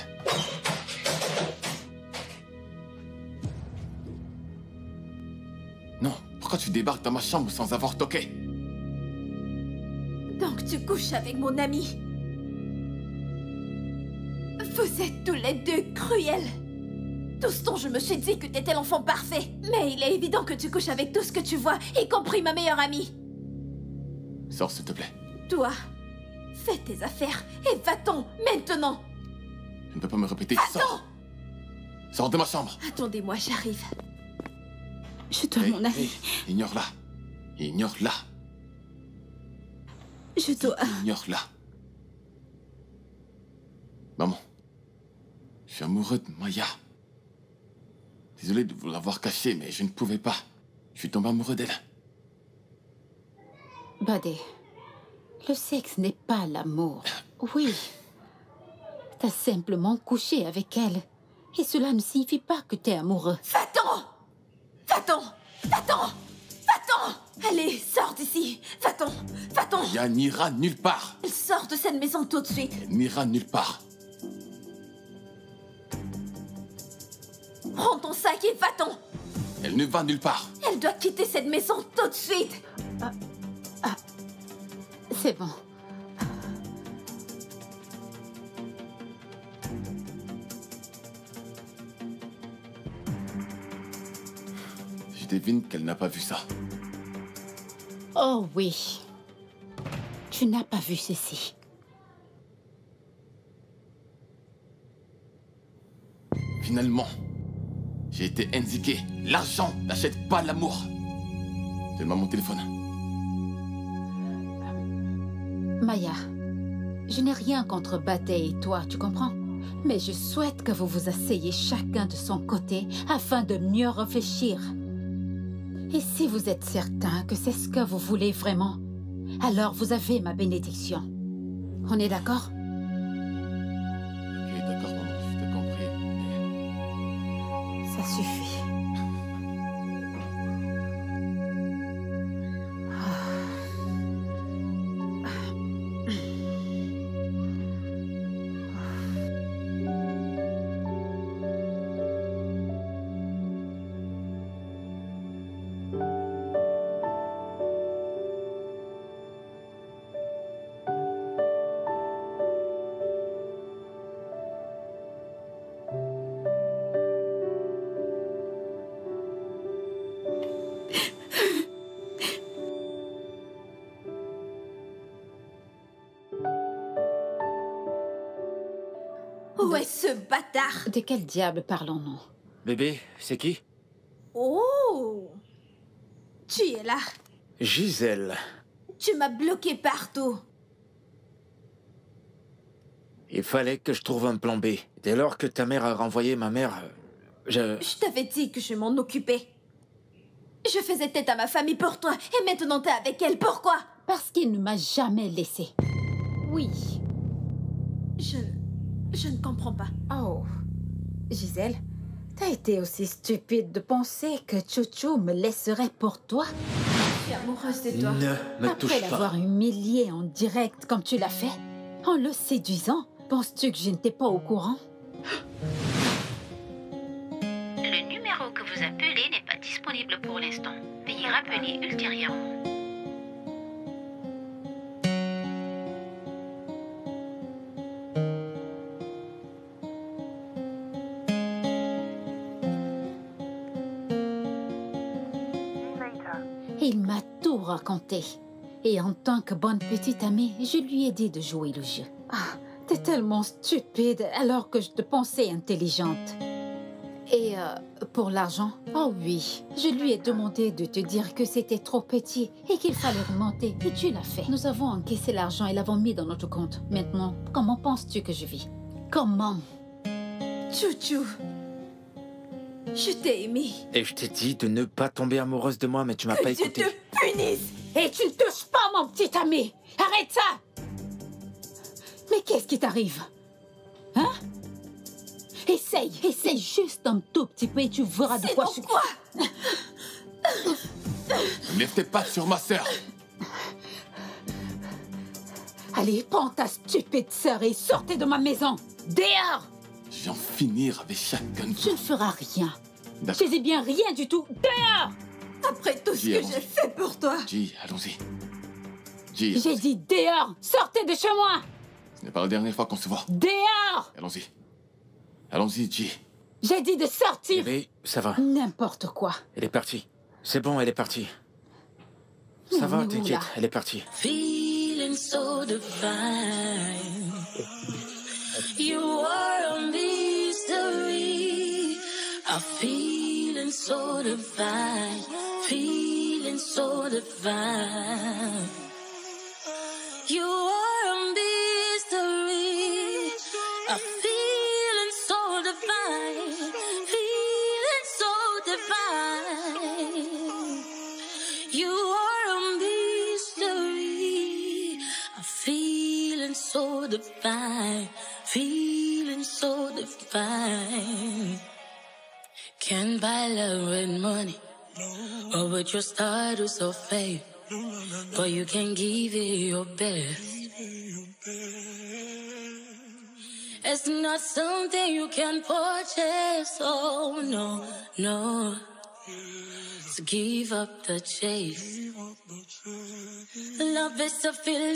Non, pourquoi tu débarques dans ma chambre sans avoir toqué? Donc tu couches avec mon ami. Vous êtes tous les deux cruels. Tout ce dont je me suis dit que t'étais l'enfant parfait. Mais il est évident que tu couches avec tout ce que tu vois, y compris ma meilleure amie. Sors, s'il te plaît. Toi, fais tes affaires et va-t'en maintenant. Je ne peux pas me répéter. Va-t'en. Sors. Sors de ma chambre. Attendez-moi, j'arrive. Je dois m'en aller. Ignore-la. Ignore-la. Je dois... Ignore-la. Maman, je suis amoureux de Maya. Désolé de vous l'avoir caché, mais je ne pouvais pas. Je suis tombé amoureux d'elle. Buddy, le sexe n'est pas l'amour. Oui. T'as simplement couché avec elle. Et cela ne signifie pas que t'es amoureux. Va-t'en. Va-t'en. Va-t'en. Va-t'en. Allez, sors d'ici. Va-t'en. Va-t'en. Maya n'ira nulle part. Elle sort de cette maison tout de suite. Elle n'ira nulle part. Prends ton sac et va-t'en. Elle ne va nulle part. Elle doit quitter cette maison tout de suite. C'est bon. Je devine qu'elle n'a pas vu ça. Oh oui. Tu n'as pas vu ceci. Finalement, j'ai été indiqué. L'argent n'achète pas l'amour. Donne-moi mon téléphone. Maya, je n'ai rien contre Batey et toi, tu comprends? Mais je souhaite que vous vous asseyez chacun de son côté afin de mieux réfléchir. Et si vous êtes certain que c'est ce que vous voulez vraiment, alors vous avez ma bénédiction. On est d'accord? Ok, d'accord, maman, je t'ai compris. Ça suffit. Où est ce bâtard? De quel diable parlons-nous? Bébé, c'est qui? Oh! Tu es là. Gisèle. Tu m'as bloqué partout. Il fallait que je trouve un plan B. Dès lors que ta mère a renvoyé ma mère, Je t'avais dit que je m'en occupais. Je faisais tête à ma famille pour toi, et maintenant t'es avec elle. Pourquoi? Parce qu'il ne m'a jamais laissé. Oui. Je ne comprends pas. Oh. Gisèle, t'as été aussi stupide de penser que Chouchou me laisserait pour toi? Je suis amoureuse de toi. Ne me touche Après pas. l'avoir humilié en direct comme tu l'as fait, en le séduisant, penses-tu que je n'étais pas au courant? Le numéro que vous appelez n'est pas disponible pour l'instant. Veuillez rappeler ultérieurement. Il m'a tout raconté. Et en tant que bonne petite amie, je lui ai dit de jouer le jeu. Ah, t'es tellement stupide alors que je te pensais intelligente. Et pour l'argent? Oh oui, je lui ai demandé de te dire que c'était trop petit et qu'il fallait remonter. Et tu l'as fait. Nous avons encaissé l'argent et l'avons mis dans notre compte. Maintenant, comment penses-tu que je vis? Comment? Chouchou, je t'ai aimé. Et je t'ai dit de ne pas tomber amoureuse de moi, mais tu m'as pas écouté. Que je te punisse. Et tu ne touches pas mon petit ami! Arrête ça! Mais qu'est-ce qui t'arrive? Hein? Essaye juste un tout petit peu et tu verras de quoi je suis. Quoi? Lève tes pattes sur ma sœur. Allez, prends ta stupide sœur et sortez de ma maison! Dehors! Je vais en finir avec chacun de Tu vous. ne feras rien. D'accord. Je dis bien rien du tout. Dehors! Après tout ce Dis, que allons-y. j'ai fait pour toi. G, allons-y. G, J'ai dit dehors! Sortez de chez moi! ce n'est pas la dernière fois qu'on se voit. Dehors! Allons-y. Allons-y, G. J'ai dit de sortir! Bébé, ça va. N'importe quoi. Elle est partie. C'est bon, elle est partie. Ça va, Mais où, t'inquiète, là? elle est partie. Feeling so divine. You are a mystery. I'm feeling so divine. Feeling so divine. You are a mystery. I'm feeling so divine. Feeling so divine. You are a mystery. I'm feeling so divine. Feeling so divine. Can't buy love with money or with your status or fame, but you can give it your best. It's not something you can purchase. Oh no, no. So give up the chase. Love is a feeling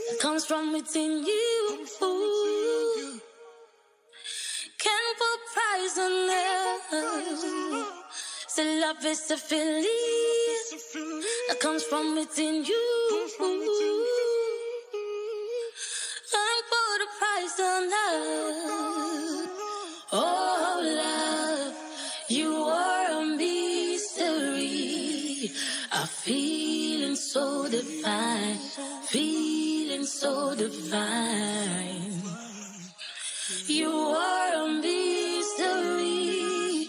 that comes from within you. Can't put price on love. So love is a feeling that comes from within you. Can't put a price on love. Oh love, you are a mystery. I'm feeling so divine, feeling so divine. You are a mystery.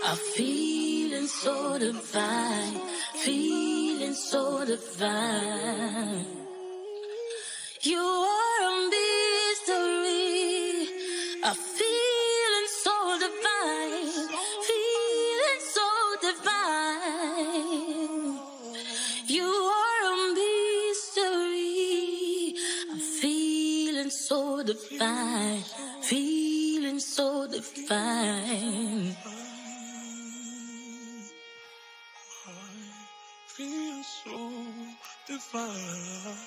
I'm feeling so divine, feeling so divine. You are a mystery. I'm feeling so divine, feeling so divine. You are a mystery. I'm feeling so divine, feeling so divine. Feel so divine.